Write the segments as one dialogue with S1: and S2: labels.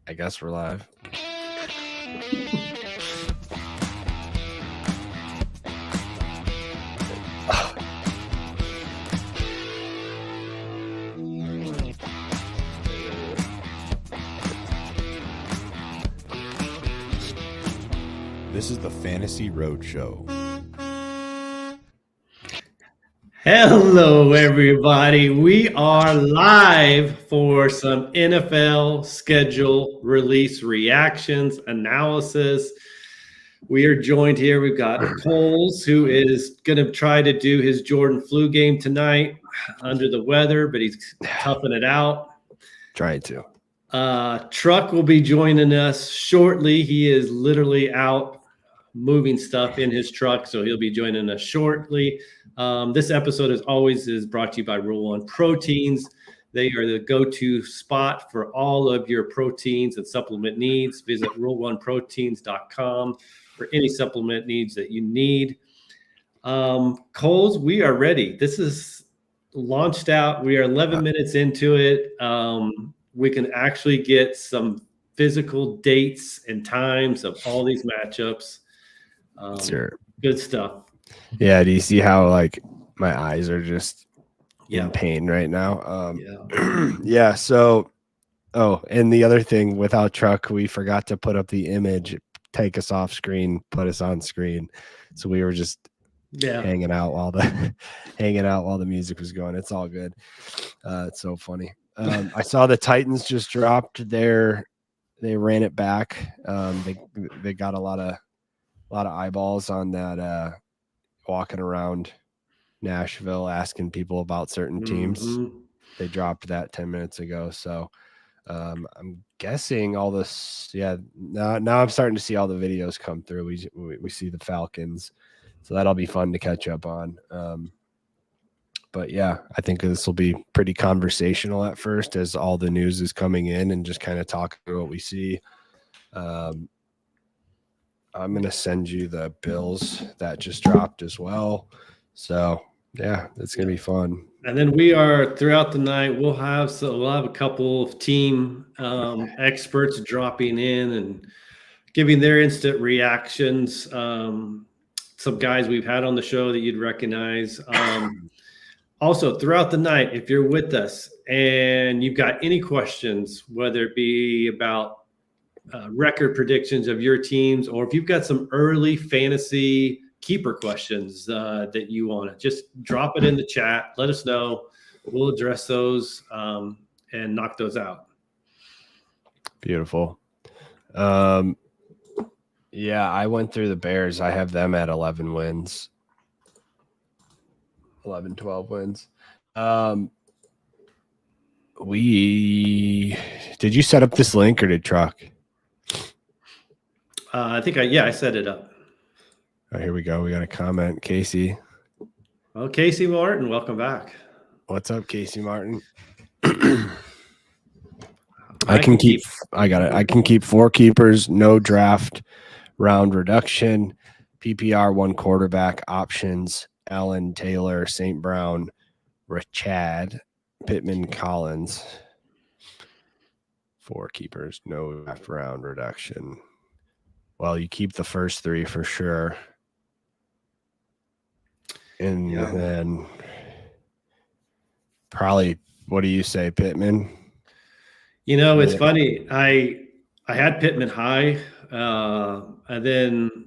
S1: I guess we're live.
S2: This is the Fantasy Roadshow.
S3: Hello, everybody. We are live for some NFL schedule release reactions, analysis. We are joined here. We've got Kulz, who is going to try to do his Jordan flu game tonight under the weather, but he's toughing it out.
S1: Trying to.
S3: Truck will be joining us shortly. He is literally out moving stuff in his truck, so he'll be joining us shortly. This episode, as always, is brought to you by Rule 1 Proteins. They are the go-to spot for all of your proteins and supplement needs. Visit rule1proteins.com for any supplement needs that you need. Kulz, we are ready. This is launched out. We are 11 minutes into it. We can actually get some physical dates and times of all these matchups.
S1: Sure.
S3: Good stuff.
S1: Yeah, do you see how like my eyes are just
S3: Yeah.
S1: in pain right now?
S3: Yeah.
S1: Yeah, so and the other thing, without Truck, we forgot to put up the image, take us off screen, put us on screen. So we were just hanging out while the music was going. It's all good. It's so funny. I saw the Titans just dropped they ran it back. They got a lot of eyeballs on that walking around Nashville asking people about certain teams.
S3: Mm-hmm.
S1: They dropped that 10 minutes ago. So I'm guessing all this. Yeah. Now I'm starting to see all the videos come through. We see the Falcons. So that'll be fun to catch up on. But yeah, I think this will be pretty conversational at first as all the news is coming in and just kind of talk through what we see. I'm going to send you the bills that just dropped as well. So yeah, it's going to be fun.
S3: And then we are throughout the night. We'll have a couple of team experts dropping in and giving their instant reactions. Some guys we've had on the show that you'd recognize. Also, throughout the night, if you're with us and you've got any questions, whether it be about record predictions of your teams, or if you've got some early fantasy keeper questions that you want to just drop it in the chat. Let us know. We'll address those and knock those out.
S1: Beautiful. Yeah, I went through the Bears. I have them at 11 wins. 11, 12 wins. Did you set up this link or did Truck?
S3: I think I set it up.
S1: Oh, here we go. We got a comment. Casey.
S3: Well, Casey Martin, welcome back.
S1: What's up, Casey Martin? I can keep 4 keepers, no draft round reduction, PPR 1 quarterback options, Allen, Taylor, St. Brown, Richard, Pittman, Collins. 4 keepers, no draft round reduction. Well, you keep the first 3 for sure. And then probably, what do you say, Pittman?
S3: You know, it's funny. I had Pittman high, and then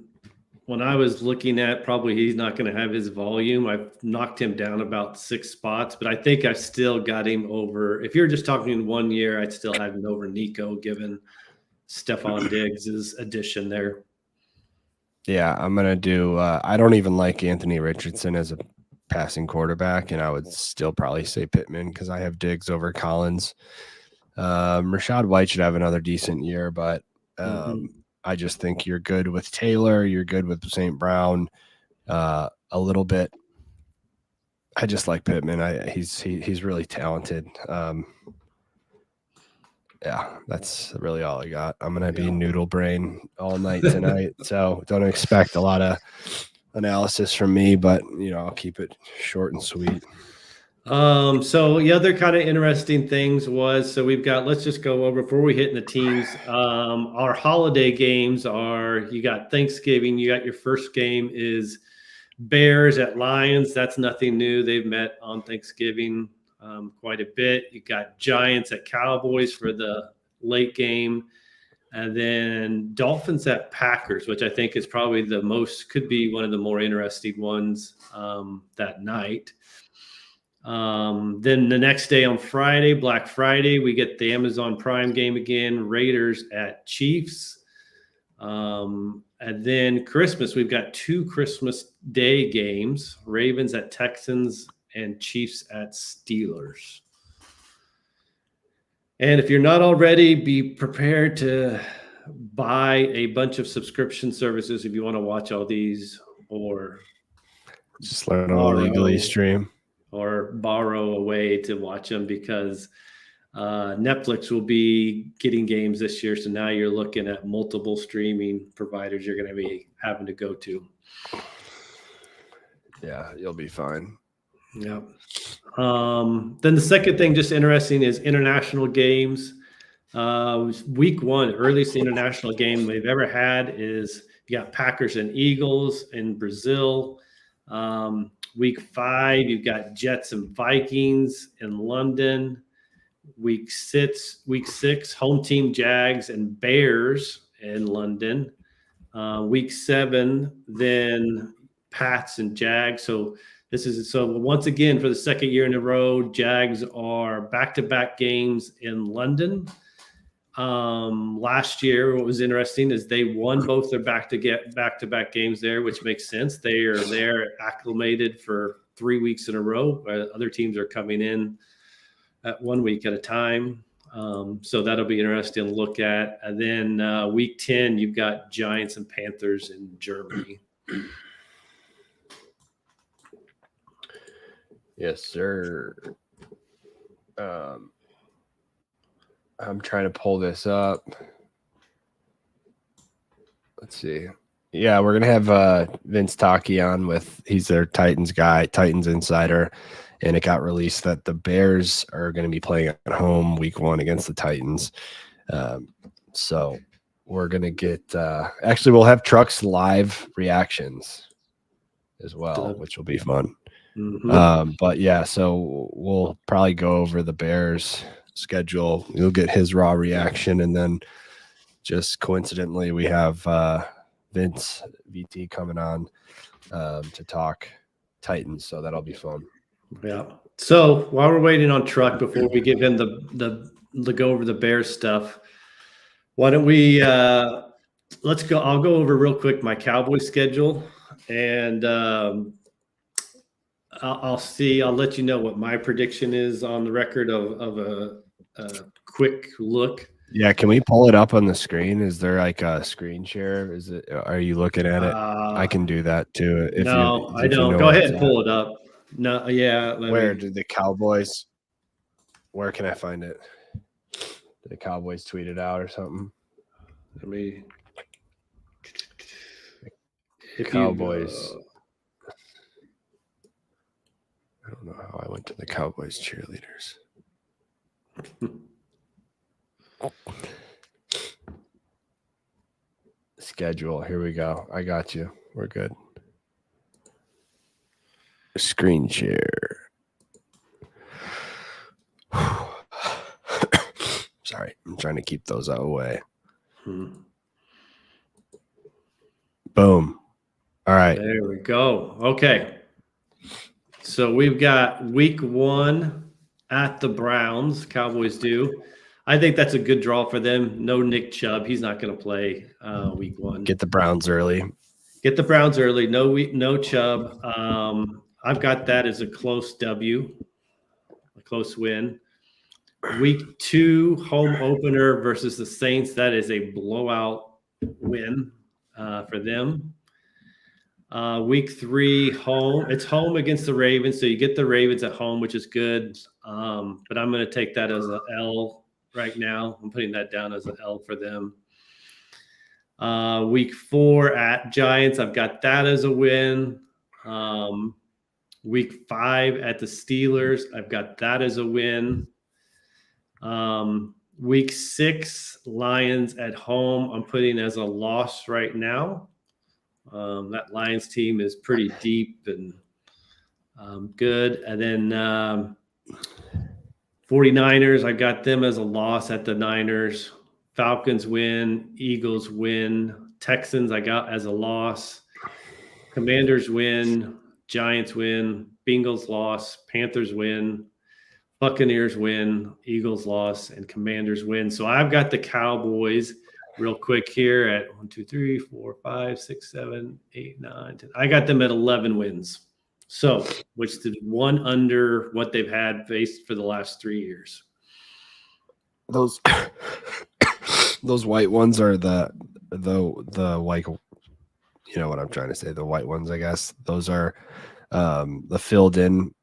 S3: when I was looking at probably he's not going to have his volume, I knocked him down about 6 spots, but I think I still got him over. If you're just talking in 1 year, I'd still have him over Nico, given Stephon Diggs' addition there.
S1: Yeah, I'm going to do I don't even like Anthony Richardson as a passing quarterback, and I would still probably say Pittman because I have Diggs over Collins. Rachaad White should have another decent year, but I just think you're good with Taylor. You're good with St. Brown a little bit. I just like Pittman. He's really talented. Yeah, that's really all I got. I'm going to be noodle brain all night tonight, so don't expect a lot of analysis from me, but, I'll keep it short and sweet.
S3: So the other kind of interesting things was, so we've got, let's just go over before we hit in the teams. Our holiday games are, you got Thanksgiving, you got your first game is Bears at Lions. That's nothing new. They've met on Thanksgiving quite a bit. You got Giants at Cowboys for the late game. And then Dolphins at Packers, which I think is probably could be one of the more interesting ones that night. Then the next day on Friday, Black Friday, we get the Amazon Prime game again, Raiders at Chiefs. And then Christmas, we've got 2 Christmas Day games, Ravens at Texans and Chiefs at Steelers. And if you're not already, be prepared to buy a bunch of subscription services if you want to watch all these, or
S1: just learn to legally stream
S3: or borrow a way to watch them, because Netflix will be getting games this year. So now you're looking at multiple streaming providers you're going to be having to go to.
S1: Yeah, you'll be fine.
S3: Yeah. Then the second thing, just interesting, is international games. Week 1, earliest international game we've ever had is you got Packers and Eagles in Brazil. Week 5, you've got Jets and Vikings in London. Week 6, home team Jags and Bears in London. Week 7, then Pats and Jags. So once again, for the second year in a row, Jags are back-to-back games in London. Last year, what was interesting is they won both their back-to-back games there, which makes sense. They are there acclimated for 3 weeks in a row. Other teams are coming in at 1 week at a time. So that'll be interesting to look at. And then week 10, you've got Giants and Panthers in Germany.
S1: Yes, sir. I'm trying to pull this up. Let's see. Yeah, we're gonna have Vince Taki on he's their Titans guy, Titans insider, and it got released that the Bears are going to be playing at home week 1 against the Titans. So we're gonna get actually we'll have Truck's live reactions as well, which will be fun.
S3: Mm-hmm.
S1: But yeah, so we'll probably go over the Bears schedule. You'll get his raw reaction, and then just coincidentally we have Vince VT coming on to talk Titans, so that'll be fun.
S3: Yeah. So while we're waiting on Truck, before we give him the go over the Bears stuff, why don't we let's go. I'll go over real quick my Cowboys schedule, and I'll let you know what my prediction is on the record of a quick look.
S1: Yeah, can we pull it up on the screen? Is there like a screen share? Are you looking at it? I can do that too.
S3: I don't. Go ahead and pull it up. No, yeah.
S1: Where did the Cowboys? Where can I find it? Did the Cowboys tweet it out or something? Cowboys. I don't know how I went to the Cowboys cheerleaders. Schedule. Here we go. I got you. We're good. Screen share. Sorry, I'm trying to keep those away. Boom. All right.
S3: There we go. Okay. So we've got week 1 at the Browns. Cowboys do. I think that's a good draw for them. No Nick Chubb. He's not going to play week 1.
S1: Get the Browns early.
S3: No Chubb. I've got that as a close W, a close win. Week 2, home opener versus the Saints. That is a blowout win for them. Week 3, home. It's home against the Ravens, so you get the Ravens at home, which is good. But I'm going to take that as an L right now. I'm putting that down as an L for them. Week 4 at Giants. I've got that as a win. Week 5 at the Steelers, I've got that as a win. Week 6, Lions at home, I'm putting as a loss right now. That Lions team is pretty deep and good. And then 49ers, I got them as a loss at the Niners. Falcons win, Eagles win, Texans I got as a loss. Commanders win, Giants win, Bengals loss, Panthers win, Buccaneers win, Eagles loss, and Commanders win. So I've got the Cowboys real quick here at 1, 2, 3, 4, 5, 6, 7, 8, 9, 10. I got them at 11 wins. So, which is one under what they've had faced for the last 3 years.
S1: Those white ones are the white, you know what I'm trying to say, the white ones, I guess. Those are the filled in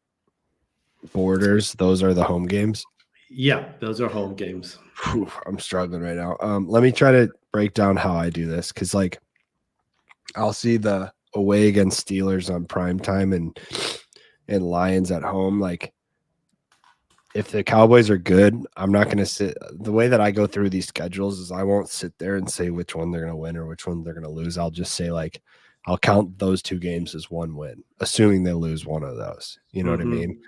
S1: borders. Those are the home games.
S3: Yeah, those are home games.
S1: Whew, I'm struggling right now. Let me try to break down how I do this, because like I'll see the away against Steelers on prime time and Lions at home. Like, if the Cowboys are good, I'm not going to sit. The way that I go through these schedules is I won't sit there and say which one they're going to win or which one they're going to lose. I'll just say, like, I'll count those 2 games as one win, assuming they lose one of those. You know what I mean?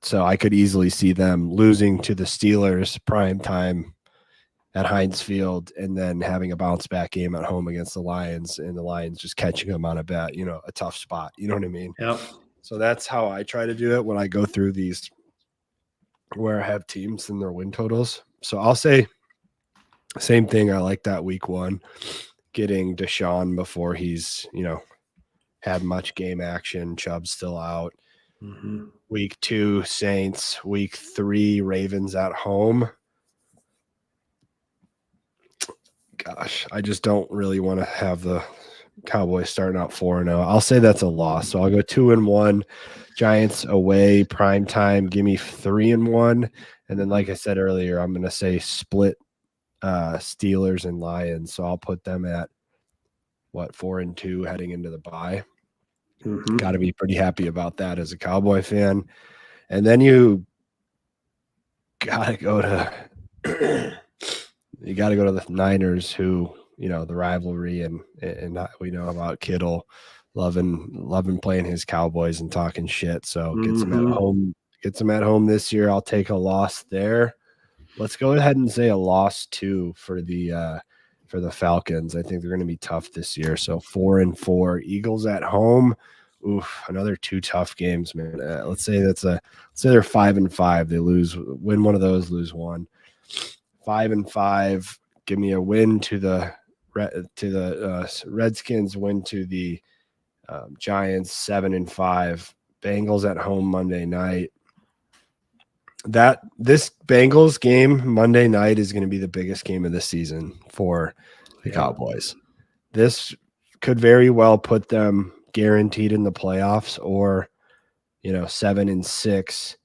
S1: So I could easily see them losing to the Steelers prime time at Heinz Field and then having a bounce back game at home against the Lions, and the Lions just catching them on a tough spot. You know what I mean?
S3: Yep.
S1: So that's how I try to do it when I go through these where I have teams and their win totals. So I'll say same thing. I like that week 1, getting Deshaun before he's, had much game action. Chubb's still out. Week 2, Saints. Week 3, Ravens at home. Gosh, I just don't really want to have the Cowboys starting out 4-0. I'll say that's a loss. So I'll go 2-1. Giants away, prime time. Give me 3-1. And then, like I said earlier, I'm going to say split Steelers and Lions. So I'll put them at 4-2 heading into the bye. Got to be pretty happy about that as a Cowboy fan. And then you got to go to the Niners, who, the rivalry and we know about Kittle loving playing his Cowboys and talking shit. So gets them at home this year. I'll take a loss there. Let's go ahead and say a loss too for the Falcons. I think they're going to be tough this year. So 4-4. Eagles at home. Oof, another 2 tough games, man. Let's say they're 5-5. They win one of those, lose one. 5-5. Give me a win to the Redskins. Win to the Giants. 7-5. Bengals at home Monday night. This Bengals game Monday night is going to be the biggest game of the season for the Cowboys. This could very well put them guaranteed in the playoffs, or 7-6,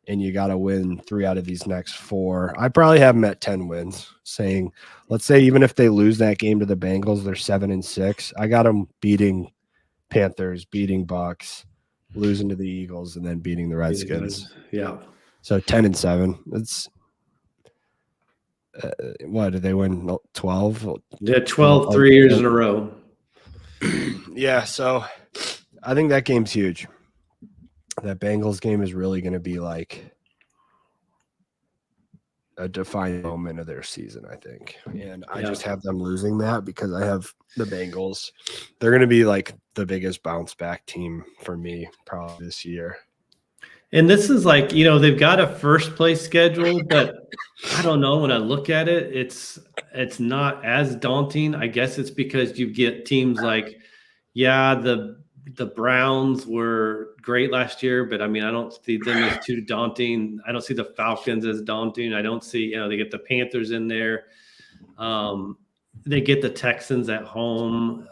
S1: and you got to win 3 out of these next 4. I probably have them at 10 wins. Saying, let's say even if they lose that game to the Bengals, they're 7-6. I got them beating Panthers, beating Bucks, losing to the Eagles, and then beating the Redskins.
S3: Yeah.
S1: So 10-7. It's what did they win? 12?
S3: Yeah, 12 3 years in a row.
S1: Yeah, so I think that game's huge. That Bengals game is really going to be like a defining moment of their season, I think. And I just have them losing that because I have the Bengals. They're going to be like the biggest bounce back team for me probably this year.
S3: And this is like, they've got a first place schedule, but I don't know. When I look at it, it's not as daunting. I guess it's because you get teams like, the Browns were great last year, but I mean, I don't see them as too daunting. I don't see the Falcons as daunting. I don't see, they get the Panthers in there. They get the Texans at home.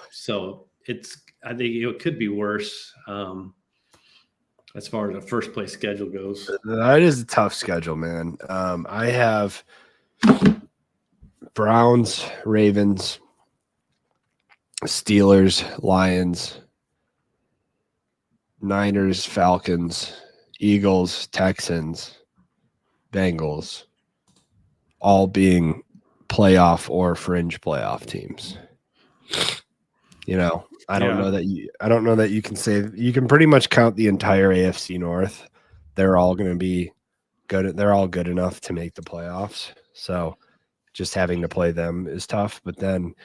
S3: So I think it could be worse. As far as the first place schedule goes.
S1: That is a tough schedule, man. I have Browns, Ravens, Steelers, Lions, Niners, Falcons, Eagles, Texans, Bengals, all being playoff or fringe playoff teams. I don't know that you can say you can pretty much count the entire AFC North. They're all going to be good. They're all good enough to make the playoffs. So just having to play them is tough. But then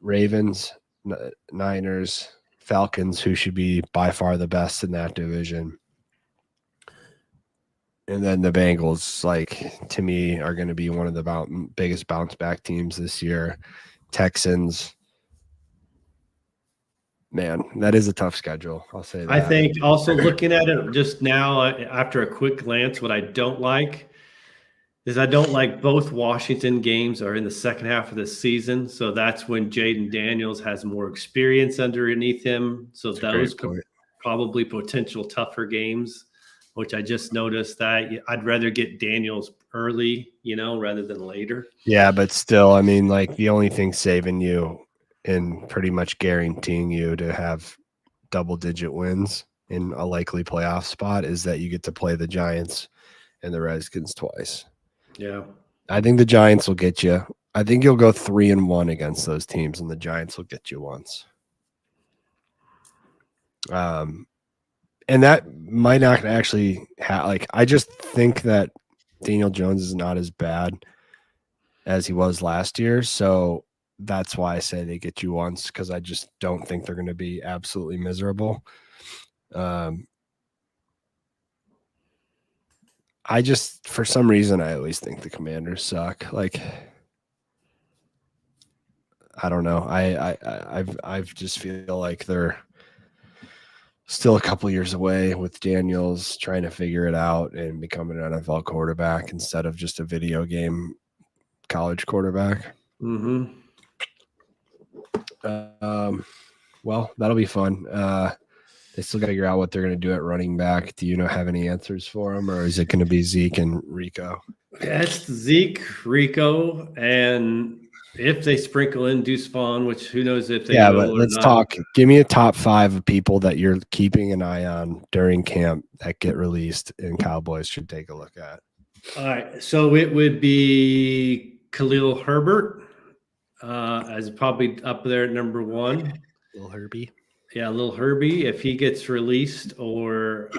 S1: Ravens, Niners, Falcons, who should be by far the best in that division. And then the Bengals, to me, are going to be one of the biggest bounce back teams this year. Texans, man, that is a tough schedule. I'll say that.
S3: I think also looking at it just now after a quick glance, what I don't like is I don't like both Washington games are in the second half of the season. So that's when Jaden Daniels has more experience underneath him. So those probably potential tougher games, which I just noticed that I'd rather get Daniels early, rather than later.
S1: Yeah, but still, I mean, the only thing saving you and pretty much guaranteeing you to have double-digit wins in a likely playoff spot is that you get to play the Giants and the Redskins twice.
S3: Yeah.
S1: I think the Giants will get you. I think you'll go 3-1 against those teams, and the Giants will get you once. And that might not actually I just think that Daniel Jones is not as bad as he was last year. So that's why I say they get you once, because I just don't think they're going to be absolutely miserable. For some reason, I always think the Commanders suck. I don't know. I just feel like they're still a couple years away with Daniels trying to figure it out and becoming an NFL quarterback instead of just a video game college quarterback.
S3: Mm-hmm.
S1: Well, that'll be fun. They still got to figure out what they're going to do at running back. Do you have any answers for them, or is it going to be Zeke and Rico?
S3: Yeah, it's Zeke, Rico, and if they sprinkle in Deuce Vaughn, which who knows if they will.
S1: But let's talk. Give me a top 5 of people that you're keeping an eye on during camp that get released and Cowboys should take a look at.
S3: All right. So it would be Khalil Herbert as probably up there at number 1.
S1: Little Herbie.
S3: Yeah, little Herbie, if he gets released, or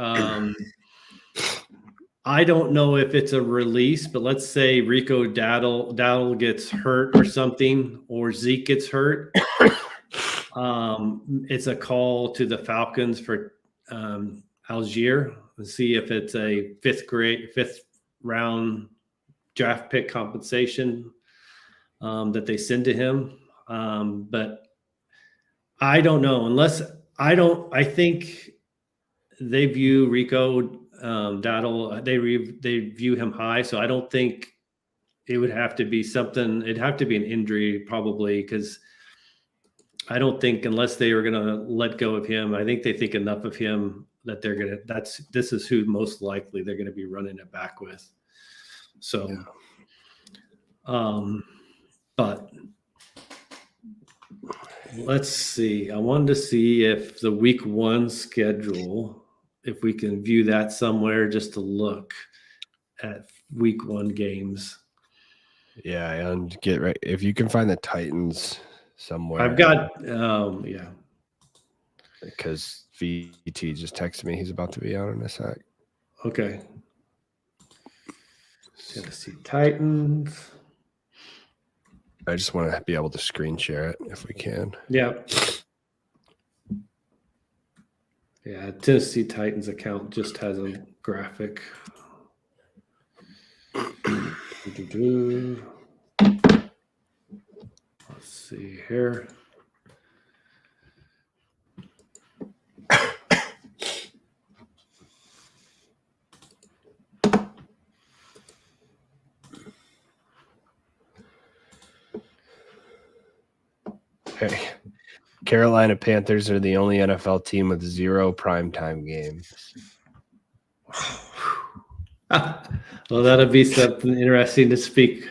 S3: I don't know if it's a release, but let's say Rico Dowdle gets hurt or something, or Zeke gets hurt. It's a call to the Falcons for Algier. Let's see if it's a fifth round draft pick compensation that they send to him. But I don't know, I think they view Rico Dowdle, they view him high. So I don't think it would have to be something. It'd have to be an injury probably, because I don't think unless they were going to let go of him, I think they think enough of him that this is who most likely they're going to be running it back with. So, but let's see. I wanted to see if the week 1 schedule, if we can view that somewhere, just to look at week 1 games.
S1: Yeah, and get right. If you can find the Titans somewhere.
S3: I've got,
S1: because VT just texted me. He's about to be out in a sec.
S3: Okay. Tennessee Titans.
S1: I just want to be able to screen share it if we can.
S3: Yeah. Yeah, Tennessee Titans account just has a graphic. Let's see here.
S1: Hey, Carolina Panthers are the only NFL team with 0 primetime games.
S3: Well, that'll be something interesting to speak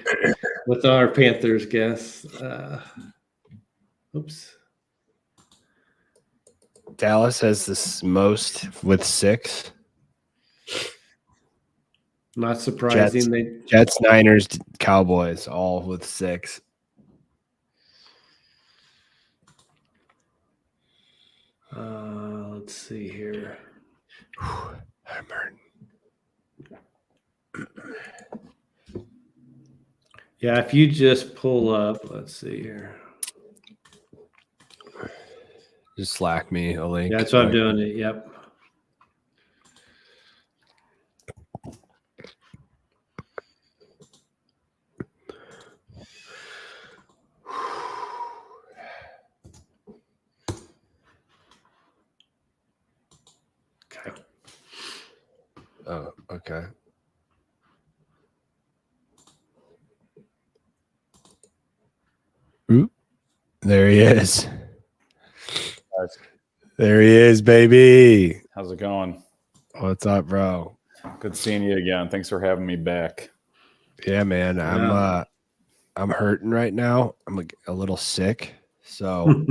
S3: with our Panthers guests. Oops.
S1: Dallas has this most with 6.
S3: Not surprising.
S1: Jets, Niners, Cowboys, all with 6.
S3: Let's see here.
S1: I'm hurting.
S3: Yeah, if you just pull up, let's see here.
S1: Just Slack me a link.
S3: Yeah, that's what I'm doing. Yep. Okay.
S1: Oh, okay. Oop. There he is. There he is, baby.
S4: How's it going?
S1: What's up, bro?
S4: Good seeing you again. Thanks for having me back.
S1: Yeah, man. I'm hurting right now. I'm a little sick, so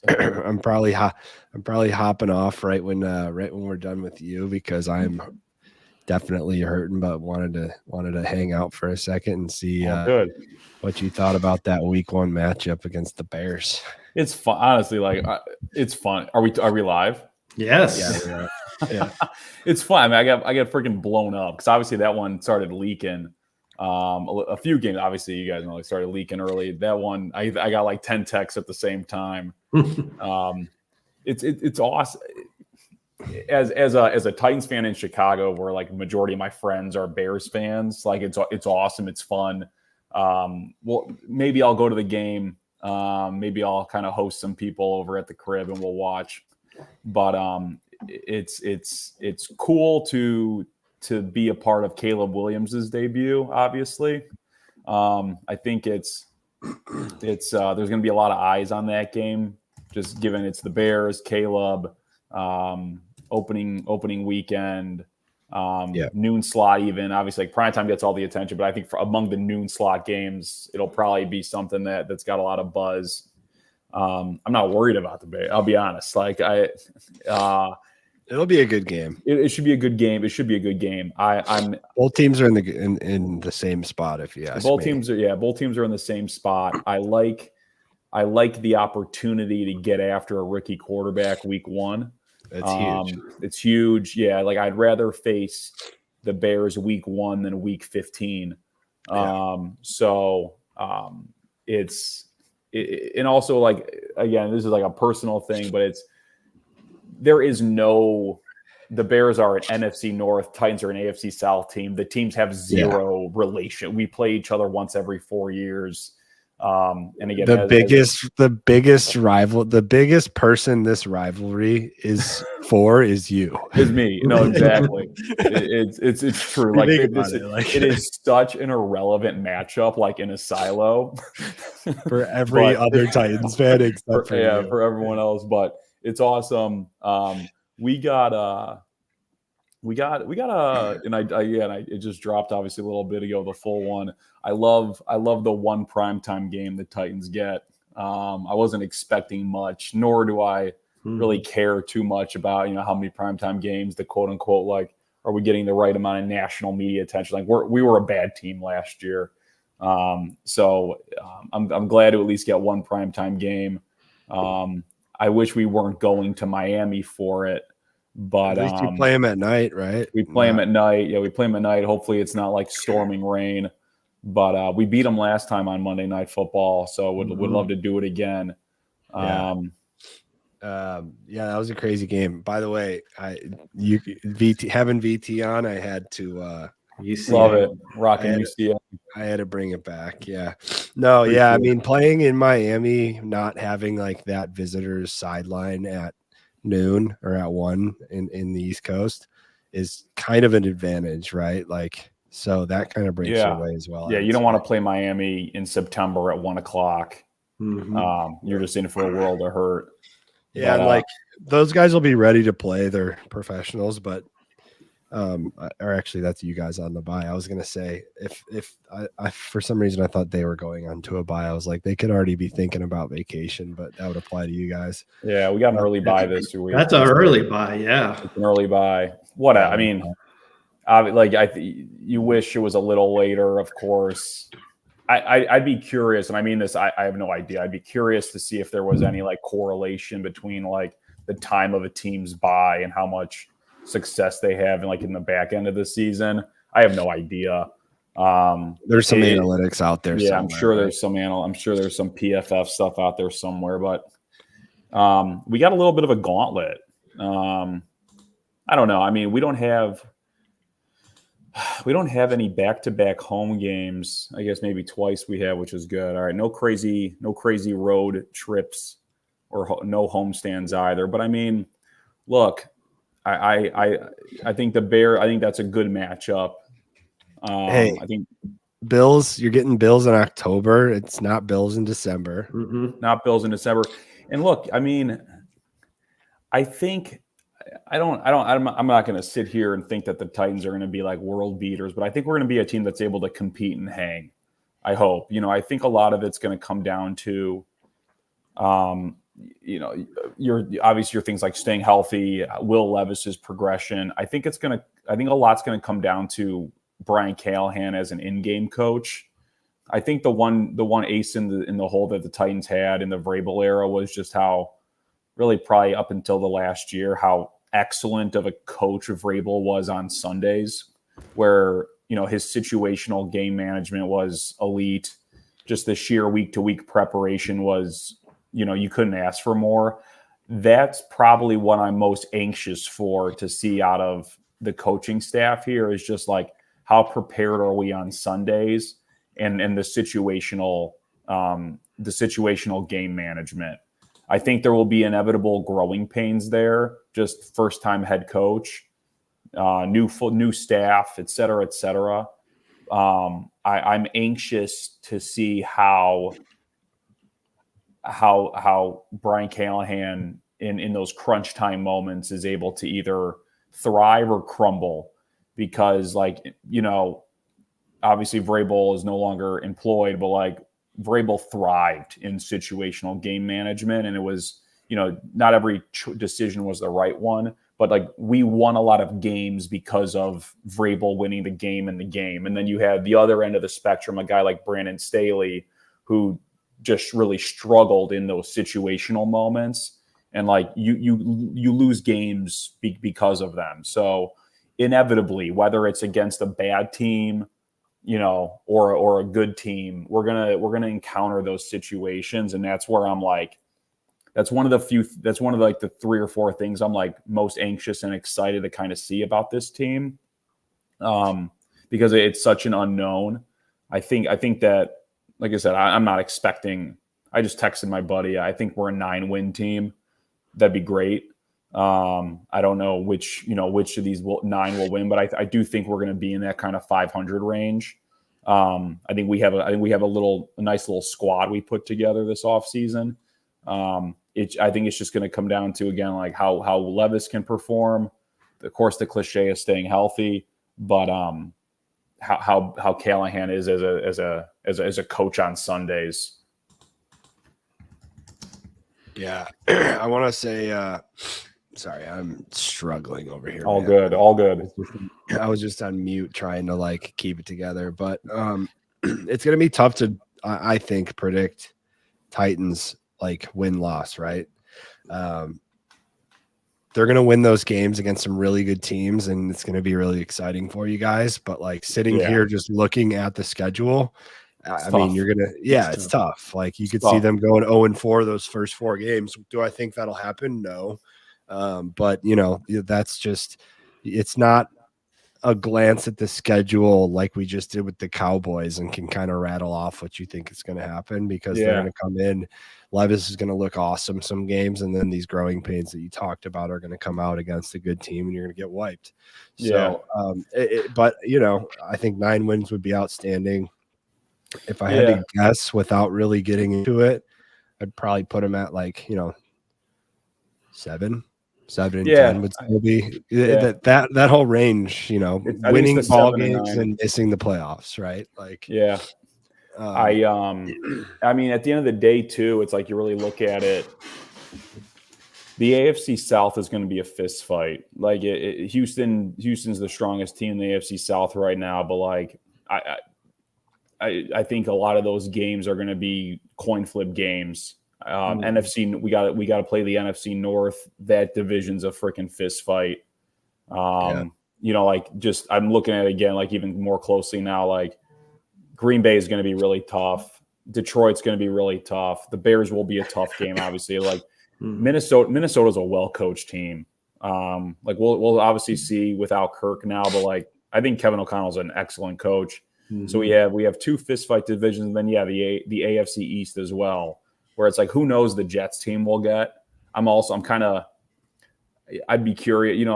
S1: I'm probably hopping off right when we're done with you because I'm definitely hurting, but wanted to hang out for a second and see
S4: Good.
S1: what you thought about that week 1 matchup against the Bears.
S4: It's fun, honestly. Like it's fun. Are we live?
S3: Yes.
S1: Yeah.
S4: It's fun. I mean, I got freaking blown up because obviously that one started leaking. A few games, obviously, you guys know, like started leaking early. That one, I got like 10 texts at the same time. It's awesome. As a Titans fan in Chicago, where like majority of my friends are Bears fans, like it's awesome. It's fun. Well, maybe I'll go to the game. Maybe I'll kind of host some people over at the crib and we'll watch. But it's cool to be a part of Caleb Williams's debut. Obviously, I think it's there's going to be a lot of eyes on that game, just given it's the Bears, Caleb, opening weekend. Noon slot, even obviously like primetime gets all the attention, but I think among the noon slot games, it'll probably be something that's got a lot of buzz. I'm not worried about the Bay. I'll be honest. Like
S1: it'll be a good game.
S4: It should be a good game. It should be a good game. I'm
S1: both teams are in the same spot. If you ask
S4: both
S1: me.
S4: teams are in the same spot. I like the opportunity to get after a rookie quarterback week 1.
S1: It's huge.
S4: It's huge. Yeah. Like I'd rather face the Bears week 1 than week 15. And also like, again, this is like a personal thing, but the Bears are an NFC North, Titans are an AFC South team. The teams have zero relation. We play each other once every 4 years. And again, the biggest person this rivalry is for is you. Is me. No, exactly. It's true. Like it is such an irrelevant matchup, like in a silo
S1: for every other Titans fan except for you.
S4: For everyone else. But it's awesome. We got it just dropped obviously a little bit ago, the full one. I love the one primetime game the Titans get. I wasn't expecting much, nor do I really care too much about, how many primetime games, the quote unquote, like, are we getting the right amount of national media attention? Like we were a bad team last year. So I'm glad to at least get one primetime game. I wish we weren't going to Miami for it. But
S1: at least you play them at night, right?
S4: We play them at night. Yeah, we play them at night. Hopefully it's not like storming rain. But we beat them last time on Monday Night Football, so would love to do it again.
S1: That was a crazy game. By the way, having VT on, I had to
S4: love it. Rocking UCF.
S1: I had to bring it back. Yeah. No, yeah. I mean, playing in Miami, not having like that visitors sideline at noon or at 1 in the East Coast is kind of an advantage, right? Like, so that kind of breaks your way as well.
S4: Yeah, you don't want to play Miami in September at 1 o'clock. You're just in for a world of hurt.
S1: Yeah, but, like those guys will be ready to play. They're professionals, but or actually that's you guys on the bye. I was gonna say if I for some reason I thought they were going on to a bye. I was like they could already be thinking about vacation, but that would apply to you guys.
S4: Yeah, we got an early bye this week.
S3: That's an early bye, yeah.
S4: It's an early bye. What I mean, you wish it was a little later, of course. I'd be curious, and I mean this. I have no idea. I'd be curious to see if there was any like correlation between like the time of a team's bye and how much success they have in like in the back end of the season. I have no idea.
S1: There's some analytics out there.
S4: Yeah, I'm sure there's some I'm sure there's some PFF stuff out there somewhere, but we got a little bit of a gauntlet. I don't know. I mean, we don't have any back-to-back home games. I guess maybe twice we have, which is good. All right, no crazy road trips or no homestands either. But I mean, look, I think I think that's a good matchup.
S1: Hey,
S4: I think
S1: Bills, you're getting Bills in October. It's not Bills in December.
S3: Mm-hmm.
S4: Not Bills in December. And look, I mean, I think I'm not going to sit here and think that the Titans are going to be like world beaters, but I think we're going to be a team that's able to compete and hang. I hope. I think a lot of it's going to come down to, your things like staying healthy, Will Levis's progression. I think a lot's going to come down to Brian Callahan as an in-game coach. I think the one ace in the hole that the Titans had in the Vrabel era was just how really probably up until the last year, how excellent of a coach Vrabel was on Sundays, where, his situational game management was elite. Just the sheer week-to-week preparation was, you couldn't ask for more. That's probably what I'm most anxious for to see out of the coaching staff here is just like, how prepared are we on Sundays and the situational game management. I think there will be inevitable growing pains there. Just first-time head coach, new staff, et cetera, et cetera. I'm anxious to see how Brian Callahan in those crunch time moments is able to either thrive or crumble, because obviously Vrabel is no longer employed, but like Vrabel thrived in situational game management, and it was, not every decision was the right one, but like we won a lot of games because of Vrabel winning the game in the game. And then you had the other end of the spectrum, a guy like Brandon Staley, who just really struggled in those situational moments, and like you lose games because of them. So inevitably, whether it's against a bad team, or a good team, we're gonna encounter those situations, and that's where I'm like, that's one of the 3 or 4 things I'm like most anxious and excited to kind of see about this team, because it's such an unknown. I think that, like I said, I'm not expecting. I just texted my buddy. I think we're a 9-win team. That'd be great. I don't know which of these 9 will win, but I do think we're going to be in that kind of 500 range. I think we have a nice little squad we put together this offseason. I think it's just going to come down to, again, like how Levis can perform. Of course, the cliche is staying healthy, but how Callahan is as a coach on Sundays.
S1: Yeah, I want to say, sorry, I'm struggling over here.
S4: All good.
S1: I was just on mute trying to like keep it together, but it's going to be tough to, I think, predict Titans like win-loss, right? They're going to win those games against some really good teams, and it's going to be really exciting for you guys. But like sitting here just looking at the schedule, I mean, you're going to, it's tough. Like you could see them going 0-4 those first 4 games. Do I think that'll happen? No. But that's just, it's not a glance at the schedule like we just did with the Cowboys and can kind of rattle off what you think is going to happen, because they're going to come in. Levis is going to look awesome some games, and then these growing pains that you talked about are going to come out against a good team, and you're going to get wiped. So, but I think 9 wins would be outstanding. If I had to guess without really getting into it, I'd probably put them at like 7. 7 and 10 would still be that whole range, winning ball games and missing the playoffs, right? Like,
S4: I mean, at the end of the day, too, it's like you really look at it. The AFC South is going to be a fist fight. Like Houston's the strongest team in the AFC South right now, but like I think a lot of those games are going to be coin flip games. NFC, we got to play the NFC North. That division's a freaking fist fight. Like just I'm looking at it again, like even more closely now. Like Green Bay is going to be really tough. Detroit's going to be really tough. The Bears will be a tough game, obviously. Like Minnesota's a well-coached team. Like we'll obviously see without Kirk now, but like I think Kevin O'Connell's an excellent coach. Mm-hmm. So we have 2 fist fight divisions, and then the AFC East as well, where it's like who knows the Jets team we'll get. I'd be curious,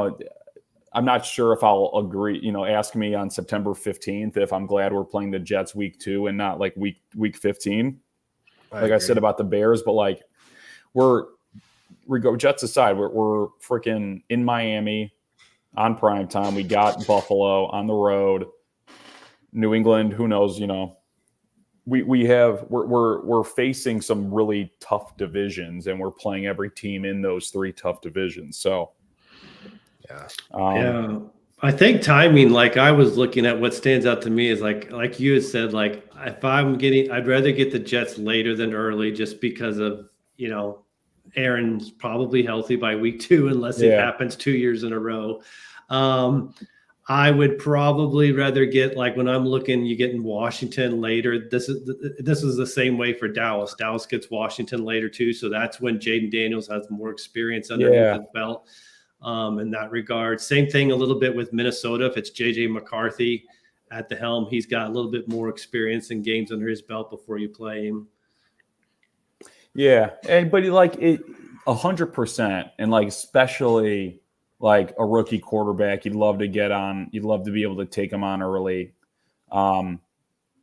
S4: I'm not sure if I'll agree, ask me on September 15th if I'm glad we're playing the Jets week 2 and not like week 15. I said about the Bears, but like we go Jets aside, we're freaking in Miami on prime time. We got Buffalo on the road. New England, who knows, we're facing some really tough divisions, and we're playing every team in those 3 tough divisions. So
S3: I think timing, like I was looking at what stands out to me is like you had said, like if I'd rather get the Jets later than early, just because of, Aaron's probably healthy by week 2, unless it happens 2 years in a row. I would probably rather get, like when I'm looking, you get in Washington later. This is the same way for Dallas. Dallas gets Washington later too, so that's when Jaden Daniels has more experience underneath his belt. In that regard, same thing a little bit with Minnesota. If it's JJ McCarthy at the helm, he's got a little bit more experience and games under his belt before you play him.
S4: Yeah, but like it 100%, and like especially like a rookie quarterback, you'd love to get on. You'd love to be able to take him on early.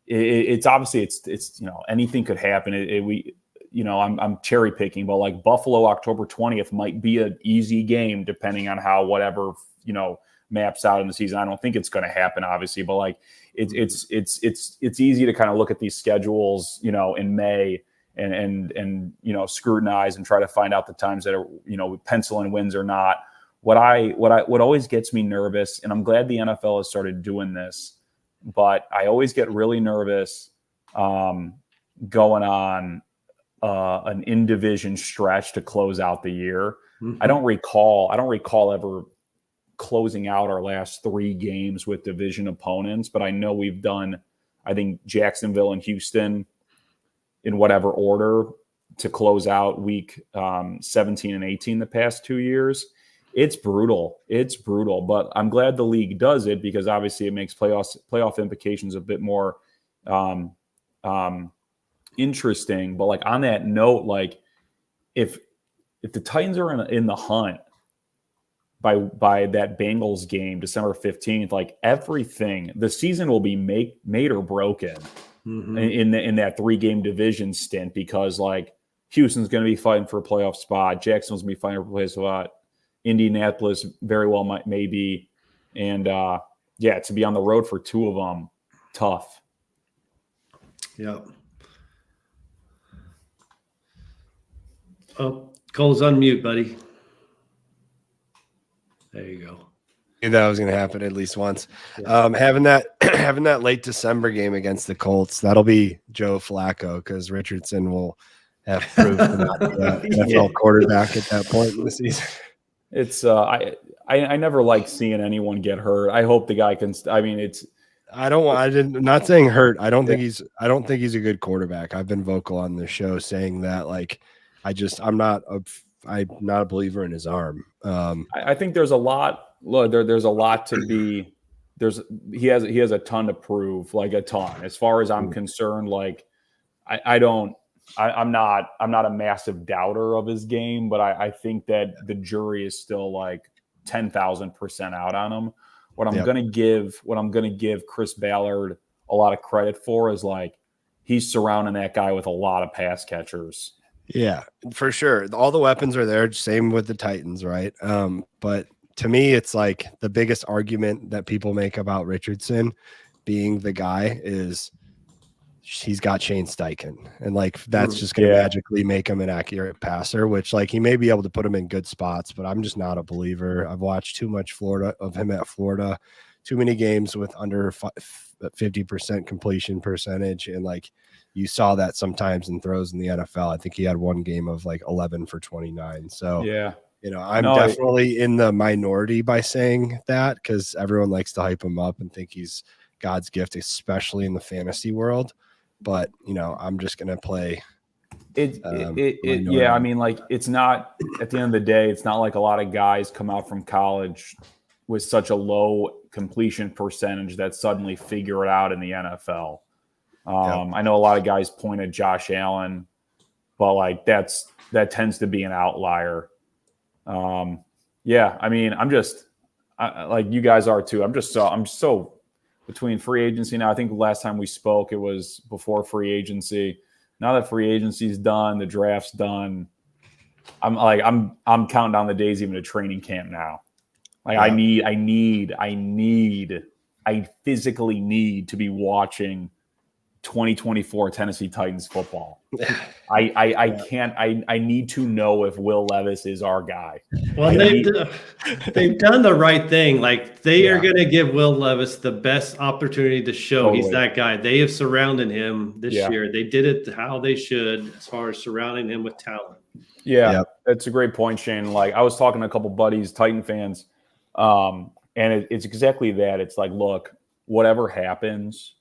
S4: It's obviously it's anything could happen. I'm cherry picking, but like Buffalo October 20th might be an easy game depending on how whatever maps out in the season. I don't think it's going to happen, obviously, but like it's easy to kind of look at these schedules, in May and scrutinize and try to find out the times that are pencil in wins or not. What always gets me nervous, and I'm glad the NFL has started doing this, but I always get really nervous going on an in-division stretch to close out the year. Mm-hmm. I don't recall ever closing out our last 3 games with division opponents, but I know we've done, I think, Jacksonville and Houston in whatever order to close out week 17 and 18 the past 2 years. It's brutal. But I'm glad the league does it, because obviously it makes playoff implications a bit more interesting. But like on that note, like if the Titans are in the hunt by that Bengals game, December 15th, like everything, the season will be made or broken in that 3-game division stint, because like Houston's going to be fighting for a playoff spot, Jacksonville's going to be fighting for a playoff spot, Indianapolis very well maybe, and to be on the road for 2 of them, tough.
S3: Yeah. Oh, Cole's unmute, buddy. There you go.
S1: I knew that was going to happen at least once. Yeah. Having that late December game against the Colts, that'll be Joe Flacco, because Richardson will have proved to not be an NFL quarterback at that point in the season.
S4: It's I never like seeing anyone get hurt. I hope the guy can.
S1: I'm not saying hurt. I don't think he's a good quarterback. I've been vocal on the show saying that. Like, I'm not a believer in his arm.
S4: I think there's a lot. Look, there's a lot to be. He has a ton to prove. Like a ton. As far as I'm concerned, like I'm not a massive doubter of his game, but I think that the jury is still like 10,000% out on him. What I'm gonna give Chris Ballard a lot of credit for is like he's surrounding that guy with a lot of pass catchers.
S1: Yeah, for sure. All the weapons are there. Same with the Titans, right? But to me, it's like the biggest argument that people make about Richardson being the guy is he's got Shane Steichen, and like that's just going to magically make him an accurate passer, which like he may be able to put him in good spots, but I'm just not a believer. I've watched too much him at Florida, too many games with under 50% completion percentage, and like you saw that sometimes in throws in the NFL. I think he had one game of like 11 for 29. So I'm definitely in the minority by saying that, because everyone likes to hype him up and think he's God's gift, especially in the fantasy world. But I'm just gonna play
S4: it. I mean, like, it's not, at the end of the day, it's not like a lot of guys come out from college with such a low completion percentage that suddenly figure it out in the NFL. I know a lot of guys point at Josh Allen, but like that tends to be an outlier. I mean, like you guys are too. I'm so between free agency now. I think the last time we spoke, it was before free agency. Now that free agency's done, the draft's done, I'm counting down the days even to training camp now. Like I physically need to be watching 2024 Tennessee Titans football. I can't. I need to know if Will Levis is our guy.
S3: Well, they've done the right thing. Like they are going to give Will Levis the best opportunity to show he's that guy. They have surrounded him this year. They did it how they should, as far as surrounding him with talent.
S4: That's a great point, Shane. Like I was talking to a couple buddies, Titan fans, and it's exactly that. It's like, look, whatever happens,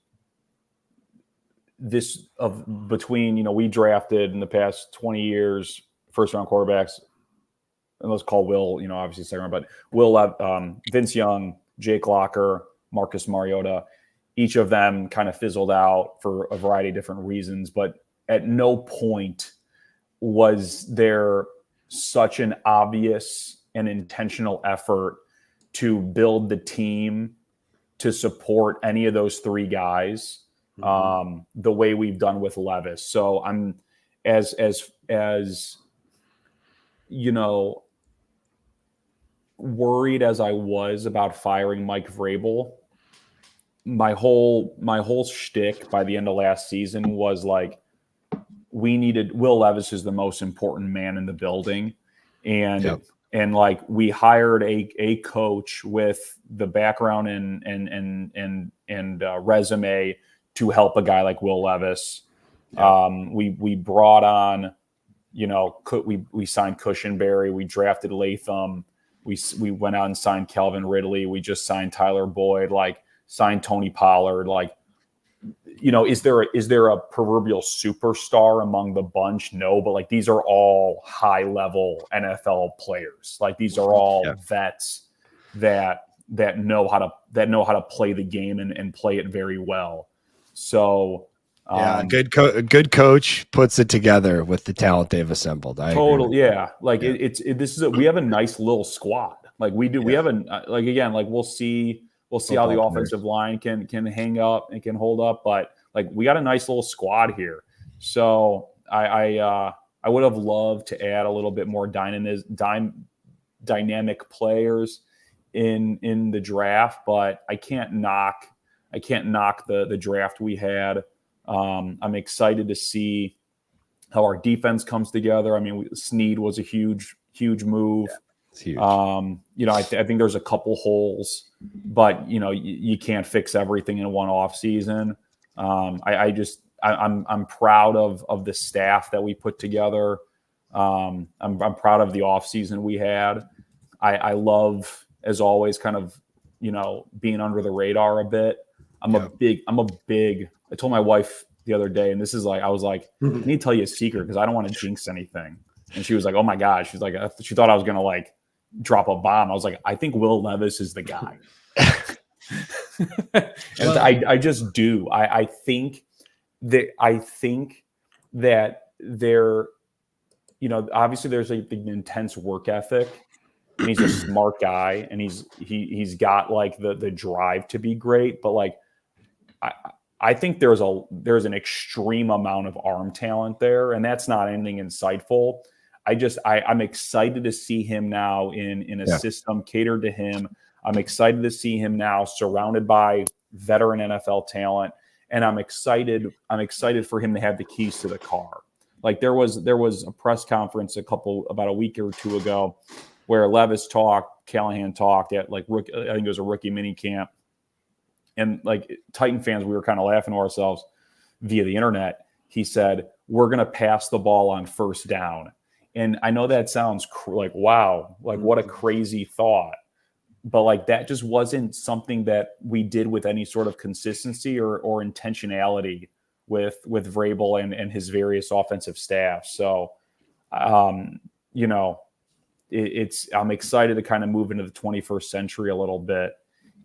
S4: between we drafted in the past 20 years first round quarterbacks, and let's call Will obviously second round, but Will, Vince Young, Jake Locker, Marcus Mariota, each of them kind of fizzled out for a variety of different reasons, but at no point was there such an obvious and intentional effort to build the team to support any of those three guys the way we've done with Levis. So I'm as worried as I was about firing Mike Vrabel. My whole shtick by the end of last season was like, we needed Will Levis is the most important man in the building, and like we hired a coach with the background and resume to help a guy like Will Levis. We brought on, we signed Cushenberry, we drafted Latham, we went out and signed Calvin Ridley, we just signed Tyler Boyd, like signed Tony Pollard. Like, is there a proverbial superstar among the bunch? No, but like these are all high level NFL players. Like these are all vets that know how to play the game and play it very well. So
S1: good coach puts it together with the talent they've assembled.
S4: We have a nice little squad. Like we do. We have we'll see how the offensive line can hang up and can hold up, but like we got a nice little squad here. So I would have loved to add a little bit more dynamic players in the draft, but I can't knock the draft we had. I'm excited to see how our defense comes together. I mean, Snead was a huge move.
S1: Yeah, it's huge.
S4: I think there's a couple holes, but you can't fix everything in one off season. I'm proud of the staff that we put together. I'm proud of the off season we had. I love, as always, kind of being under the radar a bit. I told my wife the other day, and this is like, I was like, I need to tell you a secret because I don't want to jinx anything. And she was like, oh my gosh. She's like, she thought I was going to like drop a bomb. I was like, I think Will Levis is the guy. And I just do. I think that there, obviously there's an intense work ethic, and he's a smart guy, and he's got like the drive to be great, but like I think there's an extreme amount of arm talent there, and that's not anything insightful. I'm excited to see him now in a system catered to him. I'm excited to see him now surrounded by veteran NFL talent, and I'm excited for him to have the keys to the car. Like there was a press conference about a week or two ago where Levis talked, Callahan talked at like I think it was a rookie mini camp. And like Titan fans, we were kind of laughing to ourselves via the internet. He said, "We're going to pass the ball on first down." And I know that sounds like, wow, like what a crazy thought. But like that just wasn't something that we did with any sort of consistency or intentionality with Vrabel and his various offensive staff. So, you know, I'm excited to kind of move into the 21st century a little bit.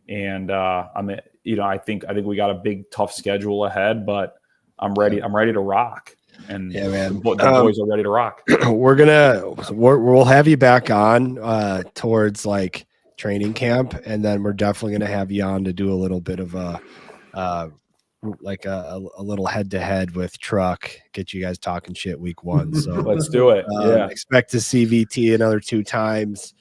S4: And I think we got a big, tough schedule ahead, but I'm ready. I'm ready to rock. And
S1: yeah, man,
S4: the boys are ready to rock.
S1: We'll have you back on towards like training camp, and then we're definitely gonna have you on to do a little bit of a little head-to-head with Truck, get you guys talking shit week 1. So
S4: let's do it.
S1: Expect to see VT another 2 times.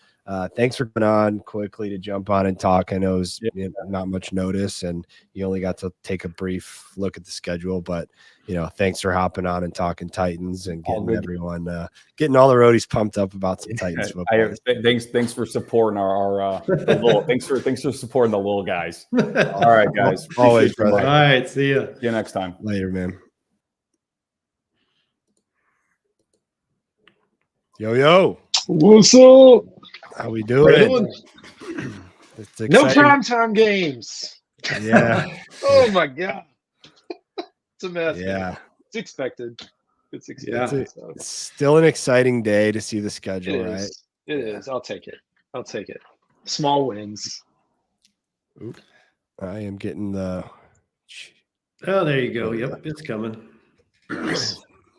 S1: Thanks for coming on quickly to jump on and talk. I know it was not much notice, and you only got to take a brief look at the schedule, but thanks for hopping on and talking Titans and getting everyone, getting all the roadies pumped up about some Titans football.
S4: Thanks for supporting our thanks for supporting the little guys. All right, guys.
S1: Always, brother.
S3: All right, see you.
S4: See you next time.
S1: Later, man. Yo.
S5: What's up?
S1: How we doing?
S5: No primetime games.
S1: Yeah.
S5: Oh my god. It's a mess.
S1: Yeah.
S5: Man. It's expected. It's
S1: still an exciting day to see the schedule, right?
S5: It is. I'll take it. Small wins.
S1: Oop. I am getting the.
S3: Oh, there you go. Yep, it's coming.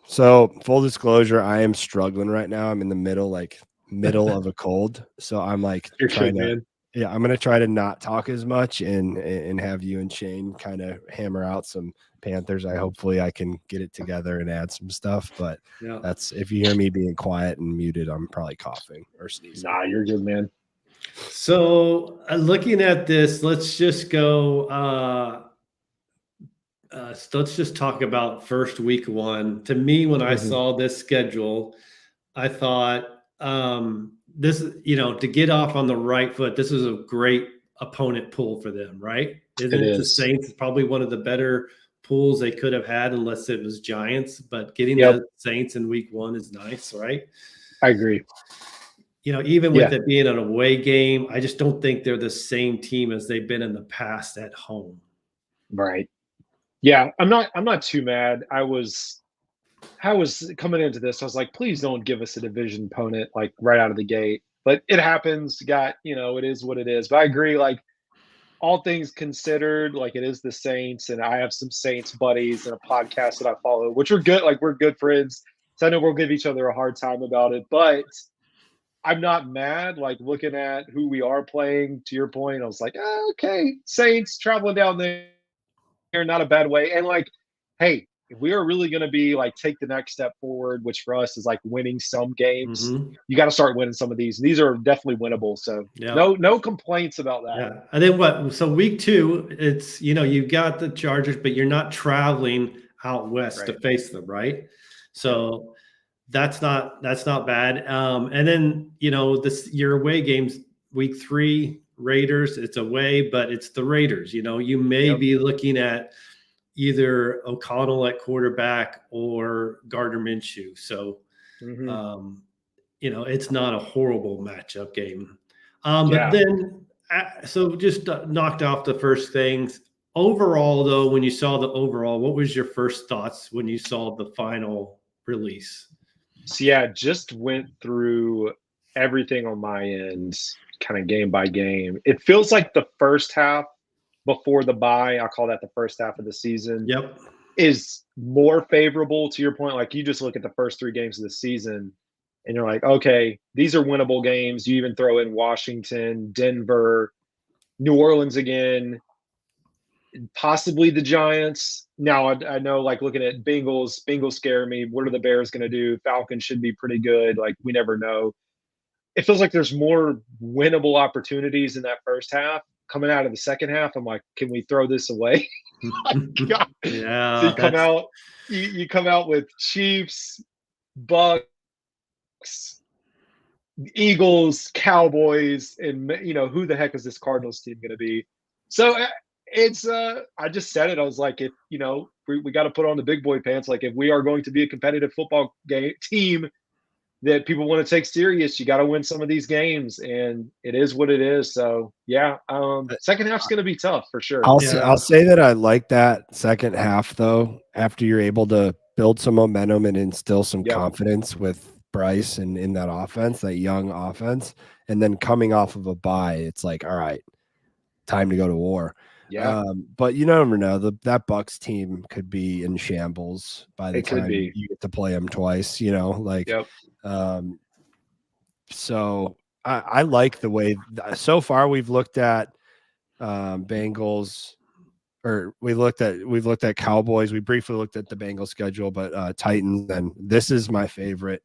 S1: So, full disclosure, I am struggling right now. I'm in the middle of a cold, so I'm like I'm gonna try to not talk as much and have you and Shane kind of hammer out some Panthers. Hopefully I can get it together and add some stuff, but that's, if you hear me being quiet and muted, I'm probably coughing or sneezing.
S5: Nah, you're good, man.
S3: So looking at this, let's just go let's just talk about first week 1. To me, when I saw this schedule, I thought this, to get off on the right foot, this is a great opponent pool for them, right? Isn't it? The Saints is probably one of the better pools they could have had, unless it was Giants, but getting the Saints in week 1 is nice, right?
S5: I agree.
S3: Even with it being an away game, I just don't think they're the same team as they've been in the past at home.
S5: Right. Yeah, I'm not too mad. I was coming into this, I was like, please don't give us a division opponent like right out of the gate. But it happens. It is what it is. But I agree, like all things considered, like it is the Saints, and I have some Saints buddies and a podcast that I follow, which are good. Like we're good friends. So I know we'll give each other a hard time about it, but I'm not mad. Like looking at who we are playing, to your point, I was like, okay, Saints traveling down there, not a bad way. And like, hey, if we are really going to be like take the next step forward, which for us is like winning some games, you got to start winning some of these. And these are definitely winnable. So no complaints about that.
S3: Yeah. And then so week 2, it's, you've got the Chargers, but you're not traveling out west to face them. Right. So that's not bad. And then, your away games, week 3, Raiders, it's away, but it's the Raiders. You may be looking at either O'Connell at quarterback or Gardner Minshew. So, it's not a horrible matchup game. But then, so just knocked off the first things. Overall, though, when you saw the overall, what was your first thoughts when you saw the final release?
S5: So, just went through everything on my end, kind of game by game. It feels like the first half before the bye, I'll call that the first half of the season, is more favorable, to your point. Like you just look at the first 3 games of the season and you're like, okay, these are winnable games. You even throw in Washington, Denver, New Orleans again. possibly the Giants. Now I know, like, looking at Bengals scare me. What are the Bears going to do? Falcons should be pretty good. Like, we never know. It feels like there's more winnable opportunities in that first half. Coming out of the second half, I'm like, can we throw this away?
S3: Yeah.
S5: So you come out with Chiefs, Bucks, Eagles, Cowboys, and who the heck is this Cardinals team going to be? So it's I just said it. I was like, if we got to put on the big boy pants. Like, if we are going to be a competitive football team that people want to take serious, you got to win some of these games, and it is what it is. So yeah, second half's going to be tough for sure.
S1: I'll say that I like that second half though. After you're able to build some momentum and instill some confidence with Bryce and in that offense, that young offense, and then coming off of a bye, it's like, all right, time to go to war.
S5: Yeah.
S1: But you never know. That Bucks team could be in shambles by the time you get to play them twice, so I like the way so far we've looked at Bengals, or we've looked at Cowboys. We briefly looked at the Bengals schedule, but Titans, and this is my favorite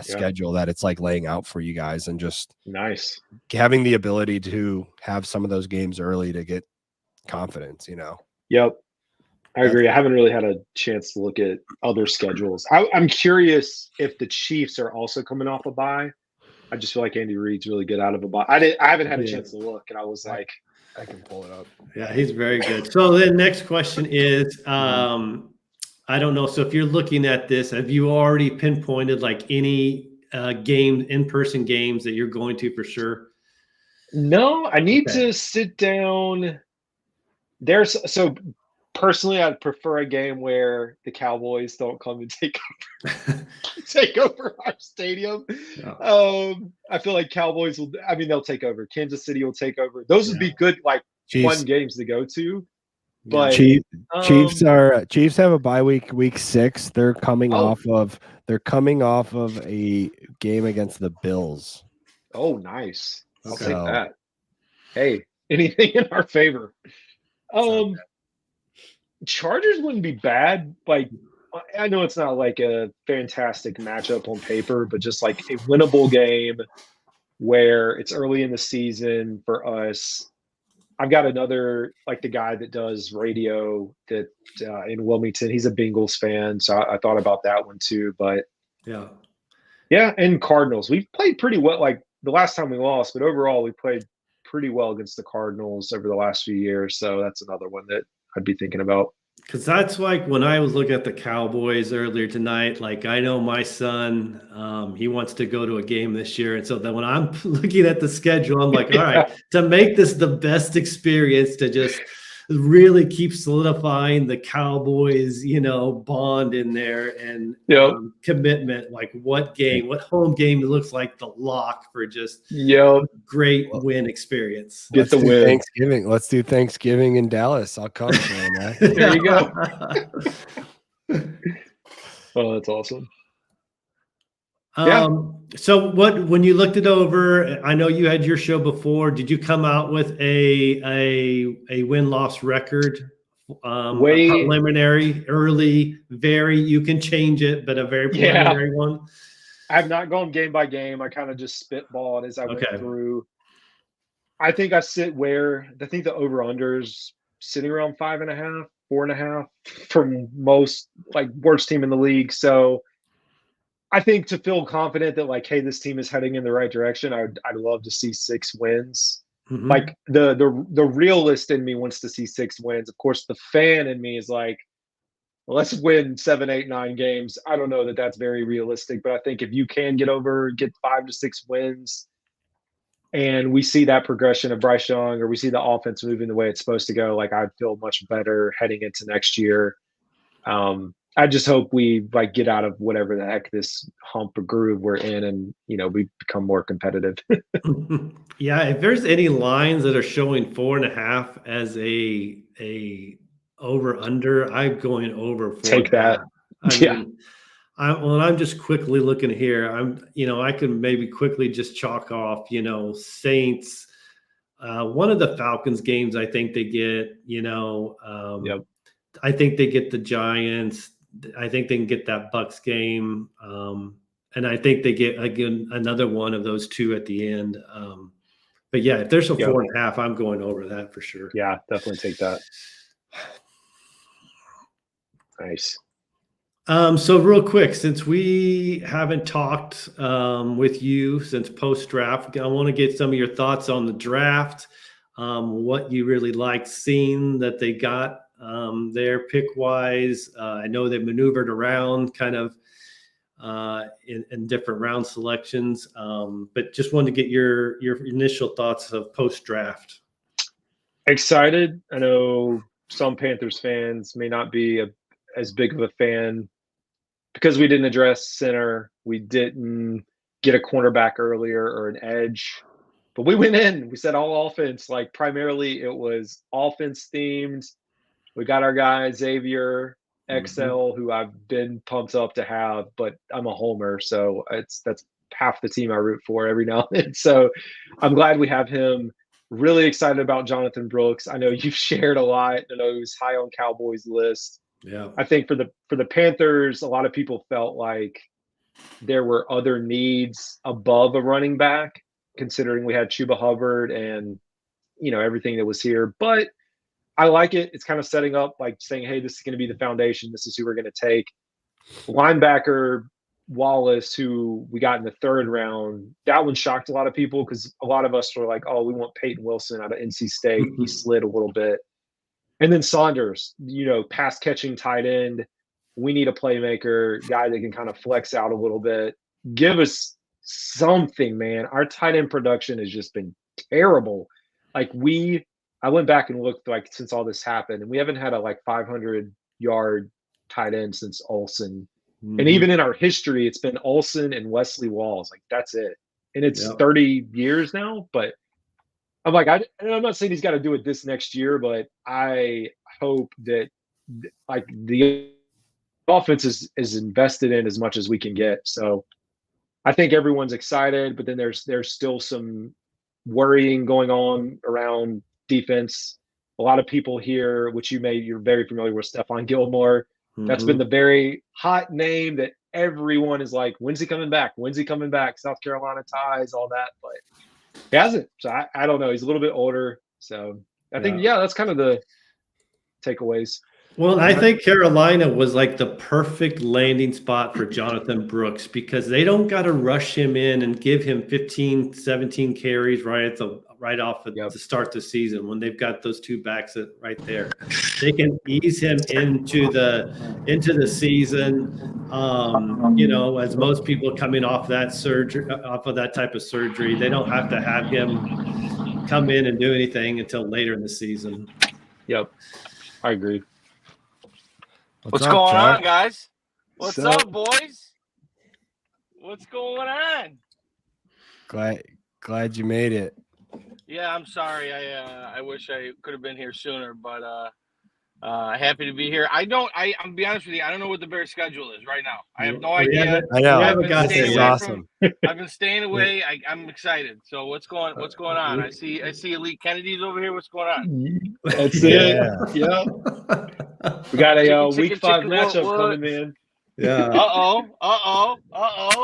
S1: schedule that it's like laying out for you guys, and just
S5: nice
S1: having the ability to have some of those games early to get confidence.
S5: Yep, I agree. I haven't really had a chance to look at other schedules. I'm curious if the Chiefs are also coming off a bye. I just feel like Andy Reid's really good out of a bye. I haven't had a chance to look, and I was like,
S1: I can pull it up.
S3: Yeah, he's very good. So the next question is, I don't know. So if you're looking at this, have you already pinpointed like any in-person games that you're going to for sure?
S5: No, I need to sit down. Personally, I'd prefer a game where the Cowboys don't come and take over our stadium. Yeah. I feel like Cowboys they'll take over. Kansas City will take over. Those would be good, like, fun games to go to. But
S1: Chiefs have a bye week 6. They're coming off of a game against the Bills.
S5: Oh, nice. I'll take that. Hey, anything in our favor. Chargers wouldn't be bad. Like, I know it's not like a fantastic matchup on paper, but just like a winnable game where it's early in the season for us. I've got another, like, the guy that does radio that in Wilmington. He's a Bengals fan, so I thought about that one too. But yeah, and Cardinals. We played pretty well. Like, the last time we lost, but overall we played pretty well against the Cardinals over the last few years. So that's another one that I'd be thinking about.
S3: Because that's like when I was looking at the Cowboys earlier tonight, like, I know my son, he wants to go to a game this year. And so then when I'm looking at the schedule, I'm like, all right, to make this the best experience, to just really keep solidifying the Cowboys, bond in there and commitment. Like, what home game looks like the lock for just great win experience.
S5: Get the win.
S1: Thanksgiving. Let's do Thanksgiving in Dallas. I'll come.
S5: There you go. Oh, that's awesome.
S3: So when you looked it over, I know you had your show before. Did you come out with a win-loss record? Preliminary, early, you can change it, but a very preliminary one.
S5: I've not gone game by game. I kind of just spitballed as I went through. I think I think the over-under's sitting around 5.5, 4.5 from most, like, worst team in the league. So I think to feel confident that, like, hey, this team is heading in the right direction, I'd love to see 6 wins. Mm-hmm. Like, the realist in me wants to see 6 wins. Of course, the fan in me is like, well, let's win 7, 8, 9 games. I don't know that that's very realistic, but I think if you can get 5 to 6 wins, and we see that progression of Bryce Young, or we see the offense moving the way it's supposed to go, like, I'd feel much better heading into next year. I just hope we, like, get out of whatever the heck this hump or groove we're in, and we become more competitive.
S3: Yeah, if there's any lines that are showing 4.5 as a over under, I'm going over 4.
S5: Take that.
S3: I'm just quickly looking here. I can maybe quickly just chalk off, Saints, One of the Falcons games, I think they get,
S5: Yep.
S3: I think they get the Giants. I think they can get that Bucks game. And I think they get, again, another one of those two at the end. But yeah, if there's a 4.5, I'm going over that for sure.
S5: Yeah, definitely take that. Nice.
S3: So real quick, since we haven't talked with you since post-draft, I want to get some of your thoughts on the draft, what you really liked seeing that they got there pick-wise. I know they maneuvered around kind of in different round selections, but just wanted to get your initial thoughts of post-draft.
S5: Excited. I know some Panthers fans may not be as big of a fan because we didn't address center. We didn't get a cornerback earlier or an edge, but we went in. We said all offense. Like primarily, it was offense themed. We got our guy Xavier XL, who I've been pumped up to have, but I'm a homer, so that's half the team I root for every now and then. So I'm glad we have him. Really excited about Jonathan Brooks. I know you've shared a lot. I know he was high on Cowboys' list.
S3: Yeah,
S5: I think for the Panthers, a lot of people felt like there were other needs above a running back, considering we had Chuba Hubbard and everything that was here. But I like it. It's kind of setting up, like saying, hey, this is going to be the foundation. This is who we're going to take. Linebacker Wallace, who we got in the 3rd round, that one shocked a lot of people because a lot of us were like, oh, we want Peyton Wilson out of NC State. He slid a little bit. And then Saunders, pass catching tight end. We need a playmaker, guy that can kind of flex out a little bit. Give us something, man. Our tight end production has just been terrible. I went back and looked since all this happened, and we haven't had a 500-yard tight end since Olsen. And even in our history, it's been Olsen and Wesley Walls. That's it. And it's 30 years now, but I'm I'm not saying he's got to do it this next year, but I hope that the offense is invested in as much as we can get. So I think everyone's excited, but then there's still some worrying going on around defense. A lot of people here, which you're very familiar with, Stephon Gilmore. That's been the very hot name that everyone is like, when's he coming back? When's he coming back? South Carolina ties, all that, but he hasn't. So I don't know. He's a little bit older. So I think, that's kind of the takeaways.
S3: Well, I think Carolina was the perfect landing spot for Jonathan Brooks because they don't got to rush him in and give him 15, 17 carries right off to start the season when they've got those two backs right there. They can ease him into the season. As most people coming off that surgery, off of that type of surgery, they don't have to have him come in and do anything until later in the season.
S5: Yep, I agree.
S6: What's going on, guys? What's up, boys? What's going on?
S1: Glad you made it.
S6: Yeah, I'm sorry. I wish I could have been here sooner, but happy to be here. I'm gonna be honest with you, I don't know what the Bears schedule is right now. I have no idea.
S1: I know.
S3: This
S1: is awesome.
S6: I've been staying away. I'm excited. So what's going on? I see Elite Kennedy's over here. What's going on?
S5: That's it. Yeah. We got a week 5 matchup coming in.
S3: Yeah.
S6: Uh-oh.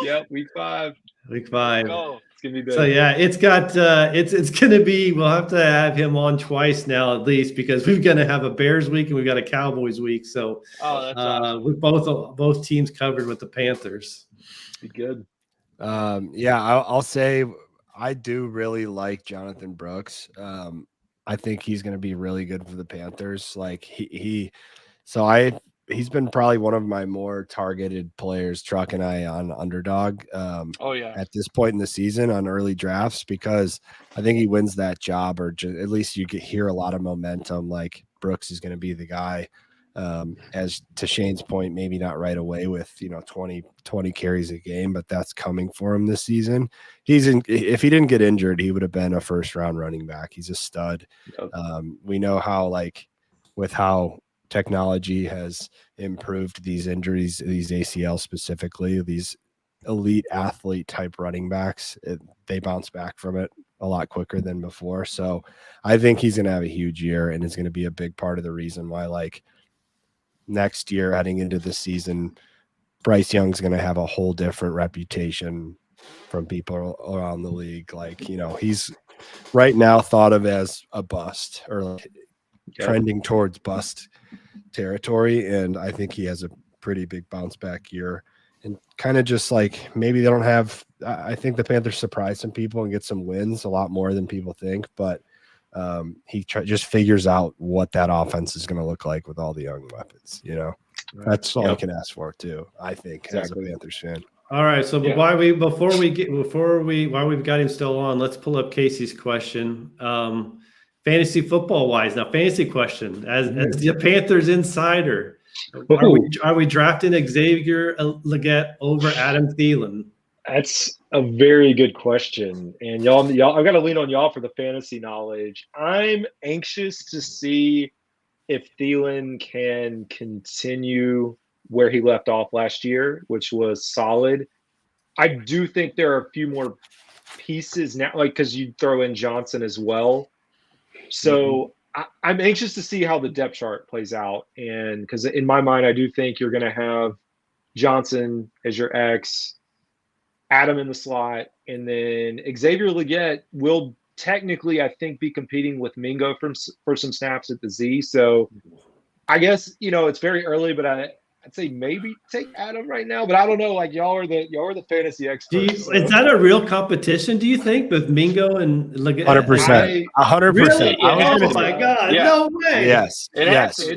S5: Yep, week 5.
S3: Week 5.
S6: Go.
S5: It's gonna be big.
S3: So yeah, it's got it's gonna be. We'll have to have him on twice now at least because we're gonna have a Bears week and we've got a Cowboys week. So
S6: that's awesome.
S3: With both teams covered with the Panthers.
S5: Be good.
S1: I'll say I do really like Jonathan Brooks. I think he's going to be really good for the Panthers. He's been probably one of my more targeted players, Truck and I, on Underdog. At this point in the season on early drafts, because I think he wins that job, or at least you could hear a lot of momentum. Like Brooks is going to be the guy. As to Shane's point, maybe not right away with 20 carries a game, but that's coming for him this season. If he didn't get injured, he would have been a 1st-round running back. He's a stud.
S5: Yep.
S1: We know how with how technology has improved these injuries, these ACL specifically, these elite athlete type running backs, they bounce back from it a lot quicker than before. So I think he's going to have a huge year and is going to be a big part of the reason why, like, next year heading into the season, Bryce Young's going to have a whole different reputation from people around the league. Like, you know, he's right now thought of as a bust or like trending towards bust territory. And I think he has a pretty big bounce back year. And kind of just like maybe they don't have – I think the Panthers surprise some people and get some wins a lot more than people think. But he just figures out what that offense is going to look like with all the young weapons, you know. That's all I can ask for too, I think, as a Panthers fan.
S3: All right, so while we've got him still on, let's pull up Casey's question. Fantasy football wise, now fantasy question as the Panthers insider, are we drafting Xavier Legette over Adam Thielen?
S5: That's a very good question, and y'all, I've got to lean on y'all for the fantasy knowledge. I'm anxious to see if Thielen can continue where he left off last year, which was solid. I do think there are a few more pieces now, like because you throw in Johnson as well. So I'm anxious to see how the depth chart plays out, and because in my mind, I do think you're going to have Johnson as your X, Adam in the slot, and then Xavier Legette will technically, I think, be competing with Mingo for some snaps at the Z. So I guess, you know, it's very early, but I'd say maybe take Adam right now, but I don't know. Like y'all are the fantasy experts.
S3: Is that a real competition? Do you think with Mingo and Legette?
S1: 100%. 100%.
S3: Really?
S1: Oh
S3: my God! Yeah. No way.
S1: Yes.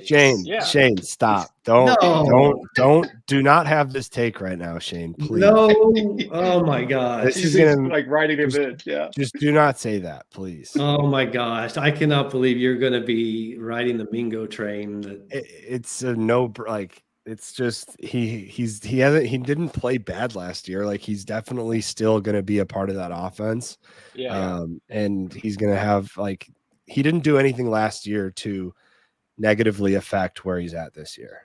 S1: Shane, stop. Do not have this take right now, Shane. Please.
S3: No. Oh my gosh.
S5: This is gonna like writing him in. Yeah.
S1: Just do not say that, please.
S3: Oh my gosh! I cannot believe you're going to be riding the Mingo train.
S1: It's a no. Like it's just he didn't play bad last year. Like he's definitely still going to be a part of that offense.
S6: Yeah.
S1: And he's going to have like he didn't do anything last year to negatively affect where he's at this year.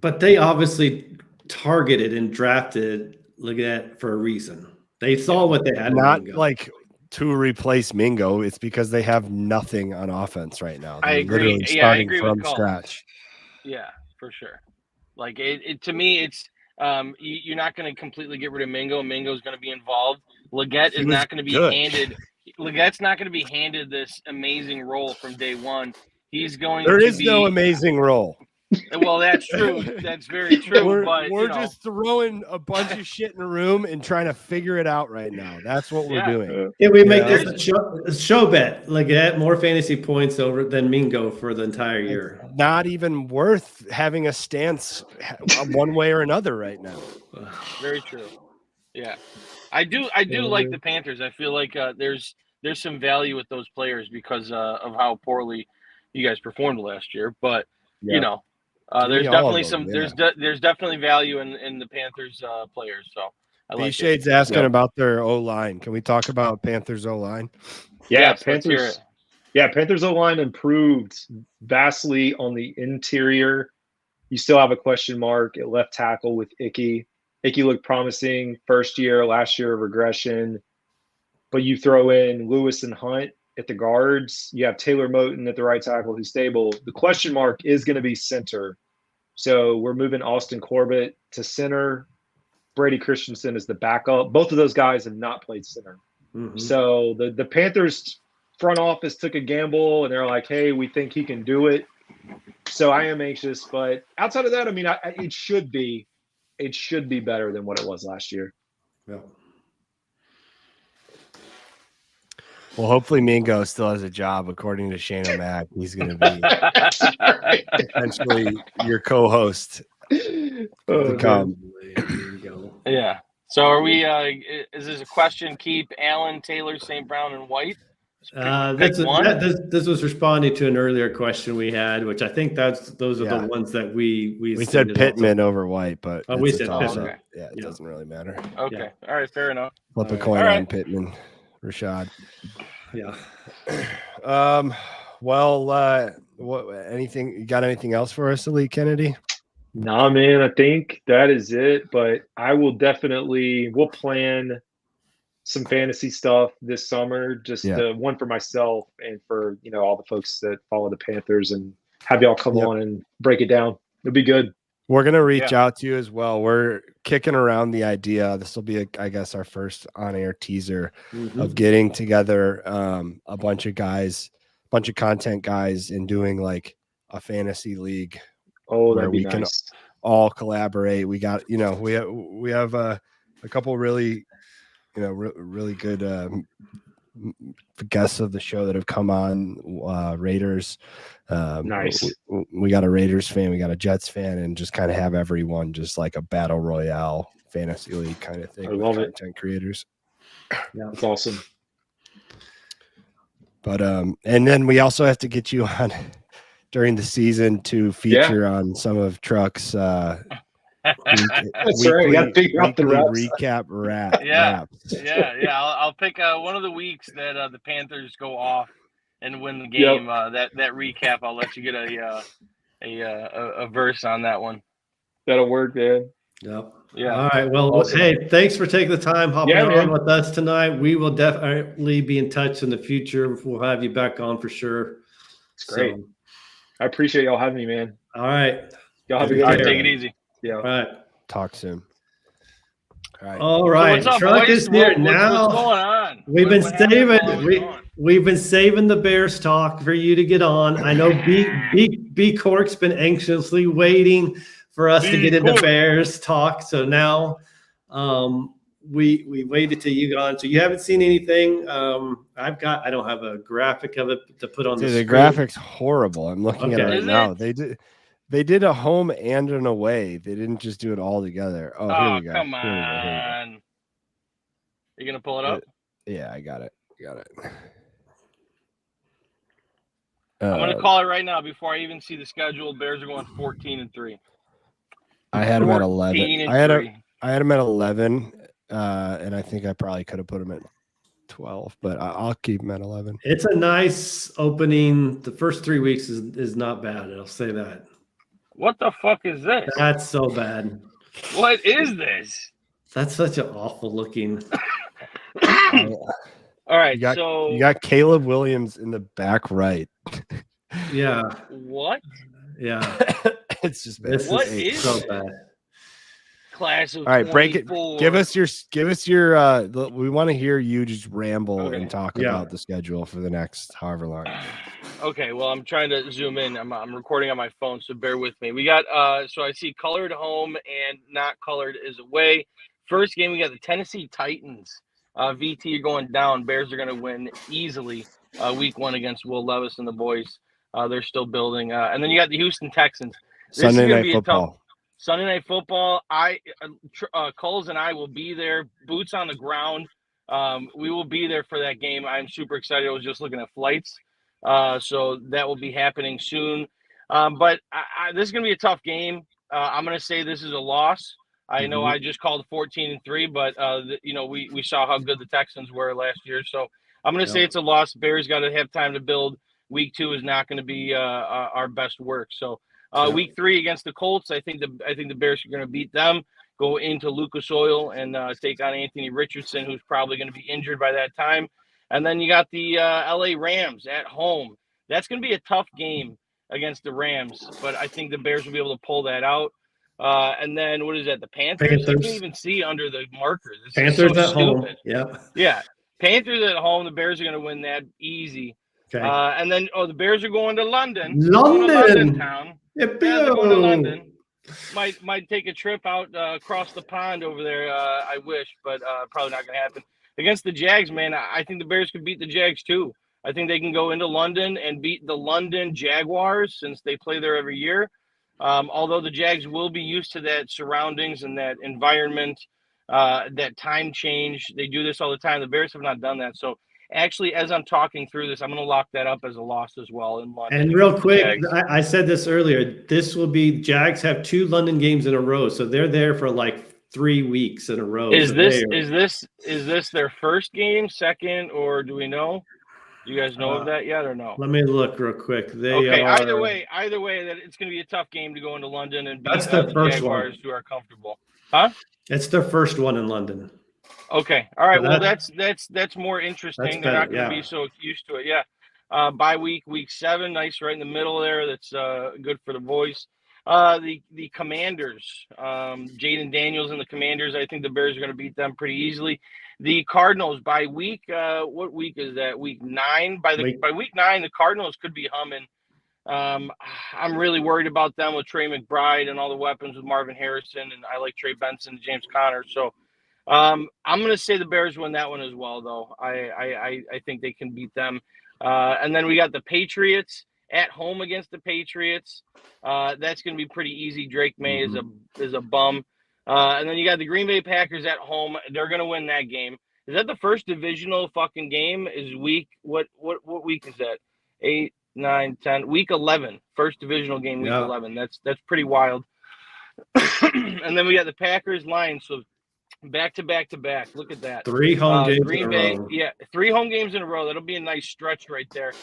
S3: But they obviously targeted and drafted Legette for a reason. They saw what they had.
S1: Not like to replace Mingo. It's because they have nothing on offense right now. They're
S6: I agree.
S1: literally starting from
S6: with
S1: scratch.
S6: Yeah, for sure. Like it to me, it's you're not going to completely get rid of Mingo. Mingo's going to be involved. Legette is not going to be handed. Legette's not going to be handed this amazing role from day one. He's going.
S1: There is no amazing role.
S6: Well, that's true. That's very true.
S1: We're just throwing a bunch of shit in a room and trying to figure it out right now. That's what we're doing.
S3: Can we make this a show bet? Legette more fantasy points over than Mingo for the entire year.
S1: It's not even worth having a stance one way or another right now.
S6: Very true. Yeah, I do like the Panthers. I feel like there's some value with those players because of how poorly you guys performed last year. But you know. There's definitely there's definitely value in the Panthers players. So I like
S1: B-Shade's asking about their O-line. Can we talk about Panthers O-line?
S5: Yeah, Panthers. Yeah, Panthers O-line improved vastly on the interior. You still have a question mark at left tackle with Icky. Icky looked promising first year, last year of regression. But you throw in Lewis and Hunt at the guards. You have Taylor Moton at the right tackle who's stable. The question mark is going to be center. So we're moving Austin Corbett to center. Brady Christensen is the backup. Both of those guys have not played center. Mm-hmm. So the Panthers front office took a gamble and they're like, hey, we think he can do it. So I am anxious. But outside of that, I mean, it should be better than what it was last year.
S3: Yeah.
S1: Well, hopefully Mingo still has a job. According to Shane O'Mac, he's going to be potentially your co-host. To come.
S6: Yeah. So are we? Is this a question? Keep Allen, Taylor, St. Brown, and White.
S3: This was responding to an earlier question we had, which I think those are the ones that we
S1: said Pittman over White, but
S3: we said
S1: Pittman. Okay. Yeah, it doesn't really matter.
S6: Okay. Yeah. All right. Fair enough.
S1: Flip a coin on Pittman. Rashad.
S3: Yeah.
S1: Well, what? Anything? You got anything else for us, Elite Kennedy?
S5: Nah, man, I think that is it. But I will we'll plan some fantasy stuff this summer, just one for myself and for, all the folks that follow the Panthers, and have y'all come on and break it down. It'll be good.
S1: We're going to reach out to you as well. We're kicking around the idea. This will be, I guess, our first on-air teaser of getting together a bunch of content guys and doing like a fantasy league where we can all collaborate. We got, we have a couple really, really good guests of the show that have come on, Raiders.
S5: Nice.
S1: We got a Raiders fan, we got a Jets fan, and just kind of have everyone just like a battle royale fantasy league kind of thing.
S5: I love it.
S1: Content creators.
S5: Yeah, that's awesome.
S1: But and then we also have to get you on during the season to feature on some of Truck's
S5: that's right. You got to figure out the reps.
S1: Recap raps.
S6: I'll pick one of the weeks that the Panthers go off and win the game. That recap, I'll let you get a verse on that one.
S5: That'll work, man.
S3: Yep.
S6: Yeah.
S3: All right. Well,
S5: awesome.
S3: Hey, thanks for taking the time hopping on with us tonight. We will definitely be in touch in the future. We'll have you back on for sure.
S5: It's great. I appreciate y'all having me, man.
S3: All right.
S5: Y'all have a good day.
S6: Take it easy.
S5: Yeah.
S3: All right.
S1: Talk soon.
S3: All right.
S6: So what's up,
S3: Truck
S6: boys?
S3: is here
S6: now. What's going on?
S3: We've been saving the Bears talk for you to get on. I know B Cork's been anxiously waiting for us to get into Bears talk. So now we waited till you got on. So you haven't seen anything. I don't have a graphic of it to put on the screen.
S1: The graphic's horrible. I'm looking at it right now. They did a home and an away. They didn't just do it all together. Oh, here we go.
S6: Come on. You gonna pull it up?
S1: Yeah, I got it.
S6: I'm gonna call it right now before I even see the schedule. Bears are going 14-3.
S1: I had them at 11. I had them at 11, and I think I probably could have put them at 12, but I'll keep them at 11.
S3: It's a nice opening. The first 3 weeks is not bad. I'll say that.
S6: What the fuck is this?
S3: That's so bad.
S6: What is this?
S3: That's such an awful looking.
S6: All right,
S1: you got Caleb Williams in the back right.
S3: Yeah.
S6: What?
S3: Yeah.
S1: It's just bad.
S6: What is
S3: so bad?
S6: Class of
S1: all right,
S6: 24.
S1: break it. Give us your we want to hear you just ramble and talk about the schedule for the next however long.
S6: Okay, well, I'm trying to zoom in. I'm recording on my phone, so bear with me. We got so I see colored home and not colored is away. First game, we got the Tennessee Titans. VT, you're going down. Bears are going to win easily week 1 against Will Levis and the boys. They're still building. And then you got the Houston Texans.
S1: Sunday Night Football.
S6: Sunday Night Football. Kulz and I will be there, boots on the ground. We will be there for that game. I'm super excited. I was just looking at flights. So that will be happening soon. But this is going to be a tough game. I'm going to say this is a loss. I know I just called 14-3, but we saw how good the Texans were last year. So I'm going to say it's a loss. Bears got to have time to build. Week 2 is not going to be our best work. So week 3 against the Colts, I think the Bears are going to beat them. Go into Lucas Oil and take on Anthony Richardson, who's probably going to be injured by that time. And then you got the LA Rams at home. That's going to be a tough game against the Rams, but I think the Bears will be able to pull that out. And then what is that? The Panthers? I can't even see under the markers.
S3: Panthers at home. Yeah.
S6: Panthers at home. The Bears are going to win that easy.
S3: Okay.
S6: And then the Bears are going to London.
S3: London
S6: town.
S3: They're
S6: going to London. Might take a trip out across the pond over there. I wish, but probably not going to happen. Against the Jags, man, I think the Bears could beat the Jags too. I think they can go into London and beat the London Jaguars since they play there every year. Although the Jags will be used to that surroundings and that environment, that time change. They do this all the time. The Bears have not done that. So actually, as I'm talking through this, I'm going to lock that up as a loss as well in London.
S3: And real quick, I said this earlier. This will be Jags have 2 London games in a row, so they're there for like 3 weeks in a row.
S6: Is this their first game, second, or do we know? You guys know of that yet or no?
S3: Let me look real quick.
S6: Okay. Either way, that it's going to be a tough game to go into London and beat the Jaguars, who are comfortable. Huh?
S3: It's their first one in London.
S6: Okay. All right. Well, that's more interesting. They're not going to be so used to it. Yeah. Bye week 7, nice right in the middle there. That's good for the boys. The Commanders, Jaden Daniels and the Commanders. I think the Bears are going to beat them pretty easily. The Cardinals by week. What week is that? Week 9. By week 9, the Cardinals could be humming. I'm really worried about them with Trey McBride and all the weapons with Marvin Harrison, and I like Trey Benson and James Conner. So I'm going to say the Bears win that one as well, though. I think they can beat them. And then we got the Patriots at home against the Patriots. That's going to be pretty easy. Drake May is a bum. And then you got the Green Bay Packers at home. They're going to win that game. Is that the first divisional fucking game? Is week what week is that? 8, 9, 10. Week 11. First divisional game, week 11. That's pretty wild. And then we got the Packers Lions. So back to back. Look at that.
S3: 3 home games
S6: Green
S3: in a
S6: Bay,
S3: row.
S6: Yeah, 3 home games in a row. That'll be a nice stretch right there.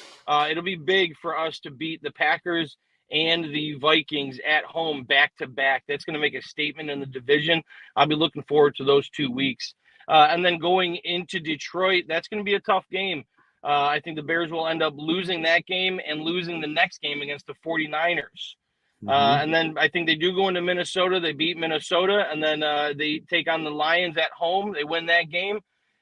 S6: It'll be big for us to beat the Packers and the Vikings at home back to back. That's going to make a statement in the division. I'll be looking forward to those 2 weeks. And then going into Detroit, that's going to be a tough game. I think the Bears will end up losing that game and losing the next game against the 49ers. And then I think they do go into Minnesota. They beat Minnesota, and then they take on the Lions at home. They win that game,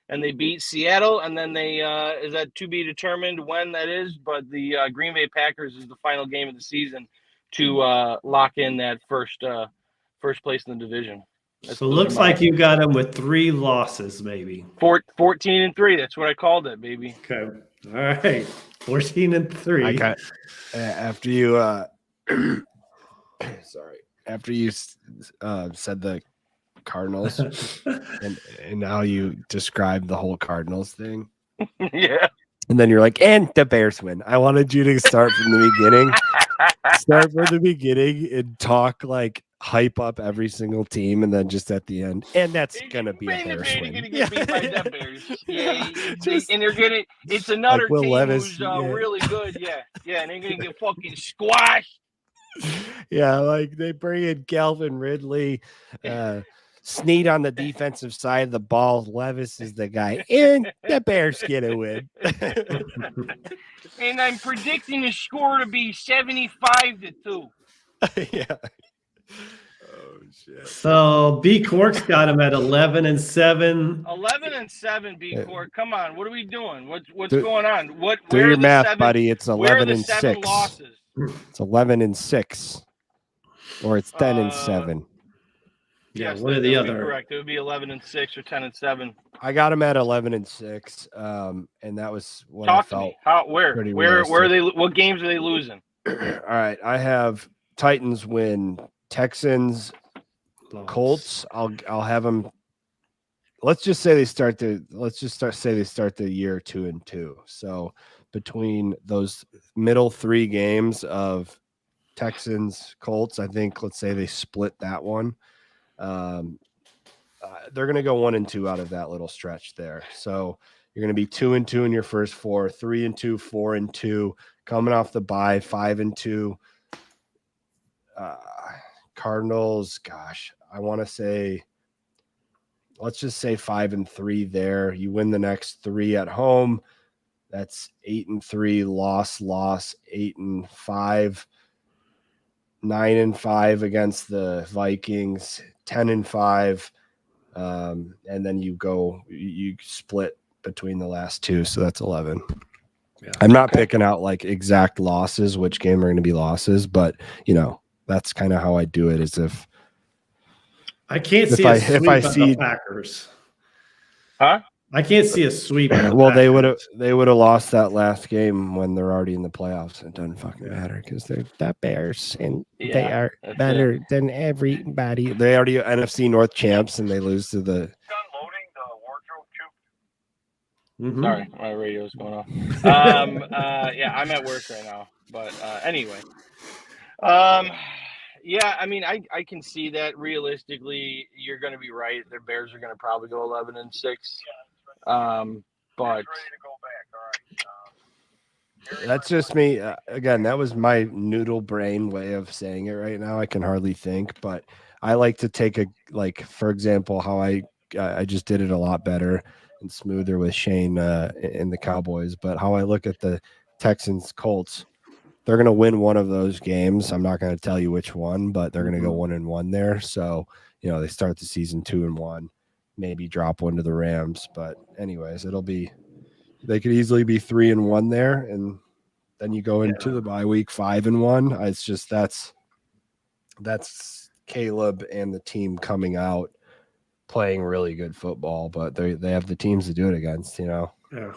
S6: and they beat Seattle. And then they is that to be determined when that is. But the Green Bay Packers is the final game of the season to lock in that first place in the division.
S3: So it looks like you got them with 3 losses, maybe.
S6: 14-3. That's what I called it, baby.
S3: Okay. All right. 14-3.
S1: I got after you. Sorry. After you said the Cardinals, and now you described the whole Cardinals thing.
S6: Yeah.
S1: And then you're like, and the Bears win. I wanted you to start from the beginning. Start from the beginning and talk like hype up every single team, and then just at the end, and that's gonna be a Bears win.
S6: Gonna get beat by the Bears. Yeah, and they're gonna. It's another
S1: like
S6: team
S1: Levis,
S6: who's really good. Yeah, and they're gonna get fucking squashed.
S1: Yeah, like they bring in Calvin Ridley, Snead on the defensive side of the ball. Levis is the guy, and the Bears get a win.
S6: And I'm predicting the score to be 75-2.
S1: Yeah. Oh shit.
S3: So B Cork's got him at 11-7.
S6: 11-7, B Cork. Come on, what are we doing? What's going on?
S1: Do your math, buddy. It's 11-6.
S6: Losses?
S1: It's 11-6, or it's 10-7.
S3: Yeah,
S6: yes,
S3: what are the other?
S6: Correct. It would be 11-6 or 10-7.
S1: I got him at 11-6, and that was what
S6: Talk
S1: I felt.
S6: To me. How? Where are they? What games are they losing?
S1: All right, I have Titans win, Texans, Colts. I'll have them. Let's just say they start the year 2-2. So between those middle 3 games of Texans, Colts, I think let's say they split that one. They're going to go 1-2 out of that little stretch there. So you're going to be 2-2 in your first 4, 3-2, 4-2, coming off the bye, 5-2. Cardinals, gosh, I want to say, let's just say 5-3 there. You win the next 3 at home. That's 8-3, loss, 8-5, 9-5 against the Vikings, 10-5. And then you split between the last 2. So that's 11. Yeah. I'm not picking out like exact losses, which game are going to be losses, but that's kind of how I do it. Is if
S3: I can't see a sweep of the Packers.
S6: Huh?
S3: I can't see a sweep.
S1: Well, they would have lost that last game when they're already in the playoffs. It doesn't fucking matter because they're the Bears and they are better than everybody. They already NFC North champs and they lose to the.
S6: Sorry, my radio's going off. Yeah, I'm at work right now, but anyway. Yeah, I mean, I can see that realistically. You're going to be right. The Bears are going to probably go 11-6. But
S1: That's just me. Again, that was my noodle brain way of saying it right now. I can hardly think, but I like to take for example, how I just did it a lot better and smoother with Shane in the Cowboys. But how I look at the Texans Colts, they're going to win one of those games. I'm not going to tell you which one, but they're going to go 1-1 there. So, they start the season 2-1, maybe drop one to the Rams. But anyways, they could easily be 3-1 there. And then you go into the bye week 5-1. It's just, that's Caleb and the team coming out playing really good football, but they have the teams to do it against, Yeah.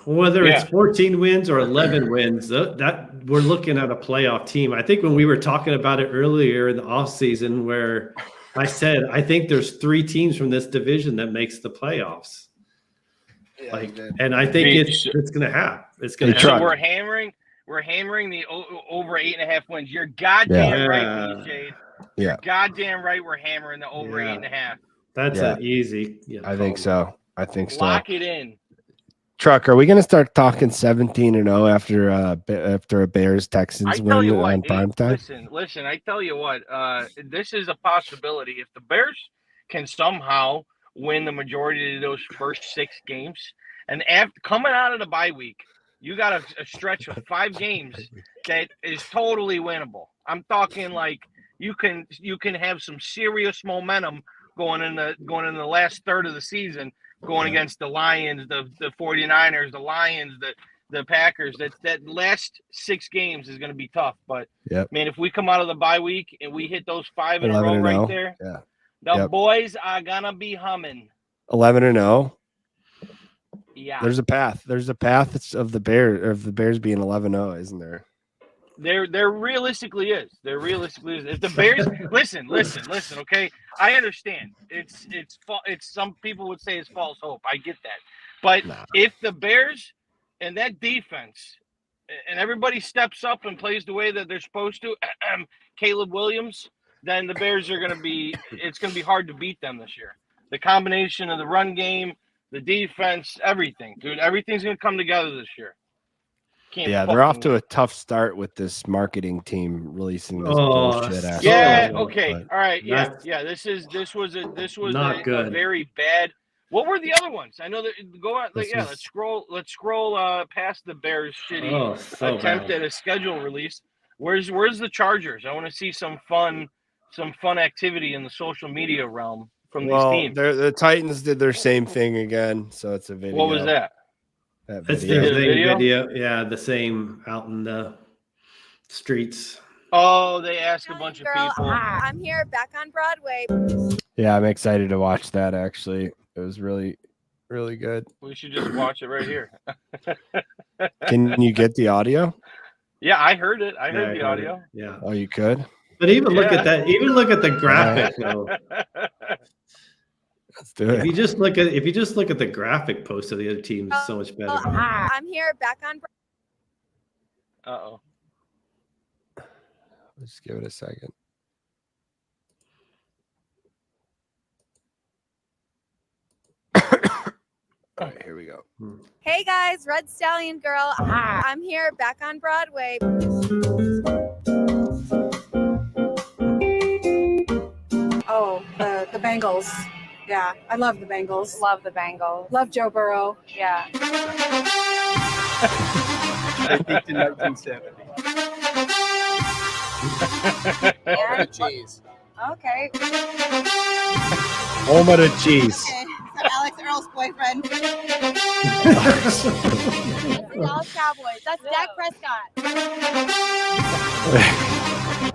S3: Whether it's 14 wins or 11 wins, that we're looking at a playoff team. I think when we were talking about it earlier in the offseason, where I said I think there's 3 teams from this division that makes the playoffs. And I think it's going to happen. It's going to happen.
S6: So we're hammering the over 8.5 wins. You're goddamn right, Jade. You're goddamn right. We're hammering the over 8.5.
S3: That's an easy.
S1: I think so.
S6: Lock it in.
S1: Truck, are we going to start talking 17-0 after a Bears Texans win on primetime?
S6: Listen. I tell you what. This is a possibility. If the Bears can somehow win the majority of those first 6 games, and after coming out of the bye week, you got a stretch of 5 games that is totally winnable. I'm talking like you can have some serious momentum going in the last third of the season, going against the Lions, the 49ers, the Lions, the Packers. That last 6 games is going to be tough. But man, if we come out of the bye week and we hit those 5 in a row right there, the boys are gonna be humming.
S1: 11-0.
S6: Yeah,
S1: there's a path. There's a path of the Bears being 11-0, isn't there?
S6: There realistically is. If the Bears listen, okay? I understand. It's some people would say it's false hope. I get that. But if the Bears and that defense and everybody steps up and plays the way that they're supposed to, Caleb Williams, then the Bears are it's going to be hard to beat them this year. The combination of the run game, the defense, everything, dude, everything's going to come together this year.
S1: They're off to a tough start with this marketing team releasing this bullshit ass.
S6: Okay. All right. Yeah. This was
S3: not good.
S6: A very bad. What were the other ones? I know that go out. Let's scroll past the Bears' shitty attempt at a schedule release. Where's the Chargers? I want to see some fun activity in the social media realm from these teams.
S1: The Titans did their same thing again, so it's a video.
S6: What was that?
S3: That's the video. Yeah, the same out in the streets.
S6: Oh, they asked a bunch of people.
S7: I'm here back on Broadway.
S1: Yeah, I'm excited to watch that, actually. It was really, really good.
S6: We should just watch it right here.
S1: Can you get the audio?
S6: Yeah, I heard it. I heard the audio.
S3: Yeah.
S1: Oh, you could?
S3: But even look at that. Even look at the graphic, though.
S1: Let's do it.
S3: If you just look at the graphic post of the other team, it's so much better.
S7: I'm here back on.
S6: Uh-oh.
S1: Let's give it a second. All right, here we go.
S7: Hey guys, Red Stallion Girl. I'm here back on Broadway.
S8: Oh, the Bengals. Yeah, I love the Bengals.
S9: Love the Bengals.
S8: Love Joe Burrow.
S9: Yeah.
S10: I think in 1970.
S9: And
S10: cheese.
S9: okay.
S1: Home of the cheese.
S8: Okay. Alex Earl's boyfriend.
S7: That's the Dallas Cowboys. That's Dak Prescott.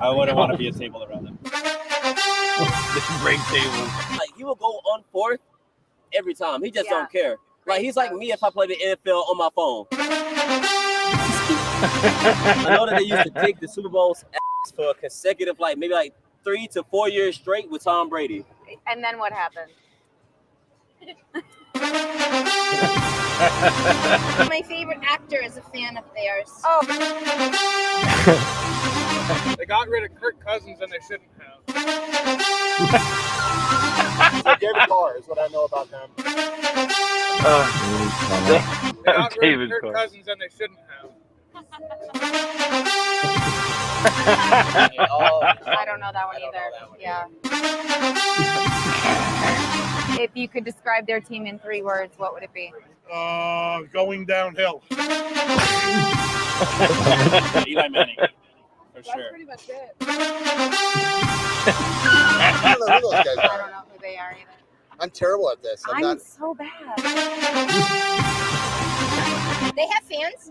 S10: I wouldn't want to be a table around them.
S6: Break table.
S11: Like, he will go on fourth every time. He just don't care. Like, he's like me if I play the NFL on my phone. I know that they used to take the Super Bowl's ass for a consecutive, maybe 3 to 4 years straight with Tom Brady.
S9: And then what happened?
S7: My favorite actor is a fan of theirs.
S9: Oh.
S10: They got rid of Kirk Cousins and they shouldn't have.
S12: So David Carr is what I know about them.
S10: They got rid of Kirk Cousins and they shouldn't have.
S9: I don't know that one either. Yeah. If you could describe their team in 3 words, what would it be?
S12: Going downhill.
S10: Eli Manning. For
S8: That's
S10: sure.
S8: pretty much it.
S12: I don't know who those guys
S9: I
S12: are.
S9: don't know who they are either.
S12: I'm terrible at this.
S9: I'm so bad. They have fans?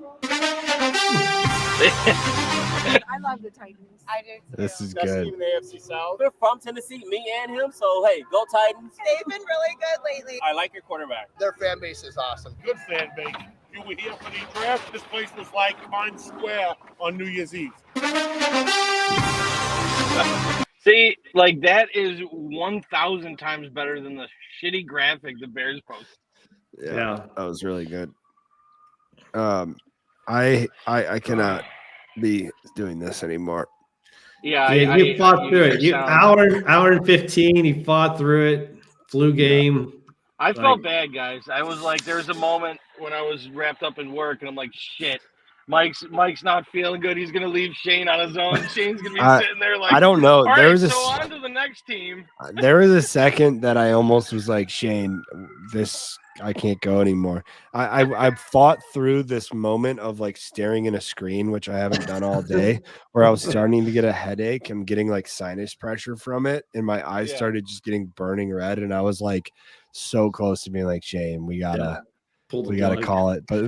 S8: I love the Titans.
S9: I do too.
S1: This is
S12: Best
S1: good.
S12: team in the AFC South.
S11: We're from Tennessee, me and him. So hey, go Titans.
S8: They've been really good lately.
S10: I like your quarterback.
S12: Their fan base is awesome. Good fan base. You were here for the draft. This place was like Times Square on New Year's Eve.
S6: See, like that is 1,000 times better than the shitty graphic the Bears post.
S1: Yeah, that was really good. I cannot be doing this anymore.
S6: Yeah,
S3: you fought through it. Hour and 15. He fought through it. Flu game.
S6: I felt bad, guys. I was like, there was a moment when I was wrapped up in work, and I'm like, shit. Mike's not feeling good. He's gonna leave Shane on his own. Shane's gonna be sitting there like,
S1: I don't know.
S6: All
S1: There
S6: right,
S1: was a
S6: so on to the next team.
S1: There was a second that I almost was like, Shane, I can't go anymore. I fought through this moment of like staring in a screen, which I haven't done all day, where I was starting to get a headache and getting like sinus pressure from it, and my eyes started just getting burning red, and I was like so close to being like, Shane, we gotta call it. But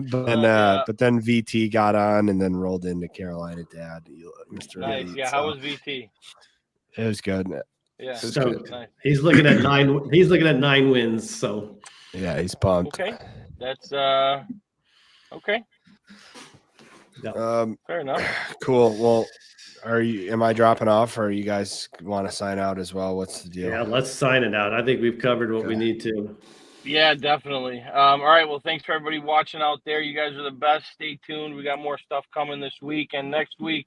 S1: then VT got on and then rolled into Carolina Dad. Mr.
S6: Nice.
S1: Elite,
S6: Yeah, how was VT?
S1: It was good.
S6: Yeah,
S3: So
S6: nice.
S3: he's looking at 9. He's looking at 9 wins. So
S1: yeah, he's pumped.
S6: Okay, that's okay. Fair enough.
S1: Cool. Well, am I dropping off, or you guys want to sign out as well? What's the deal?
S3: yeah, let's sign it out. I think we've covered what we need to.
S6: Yeah, definitely. All right. Well, thanks for everybody watching out there. You guys are the best. Stay tuned. We got more stuff coming this week and next week.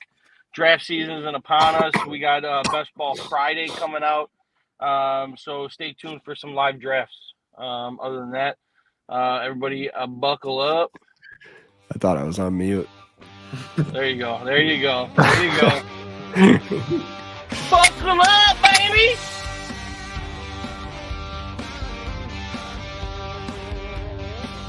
S6: Draft season is upon us. We got Best Ball Friday coming out. So stay tuned for some live drafts. Other than that, everybody buckle up.
S1: I thought I was on mute.
S6: There you go. There you go. There you go. Buckle up, baby.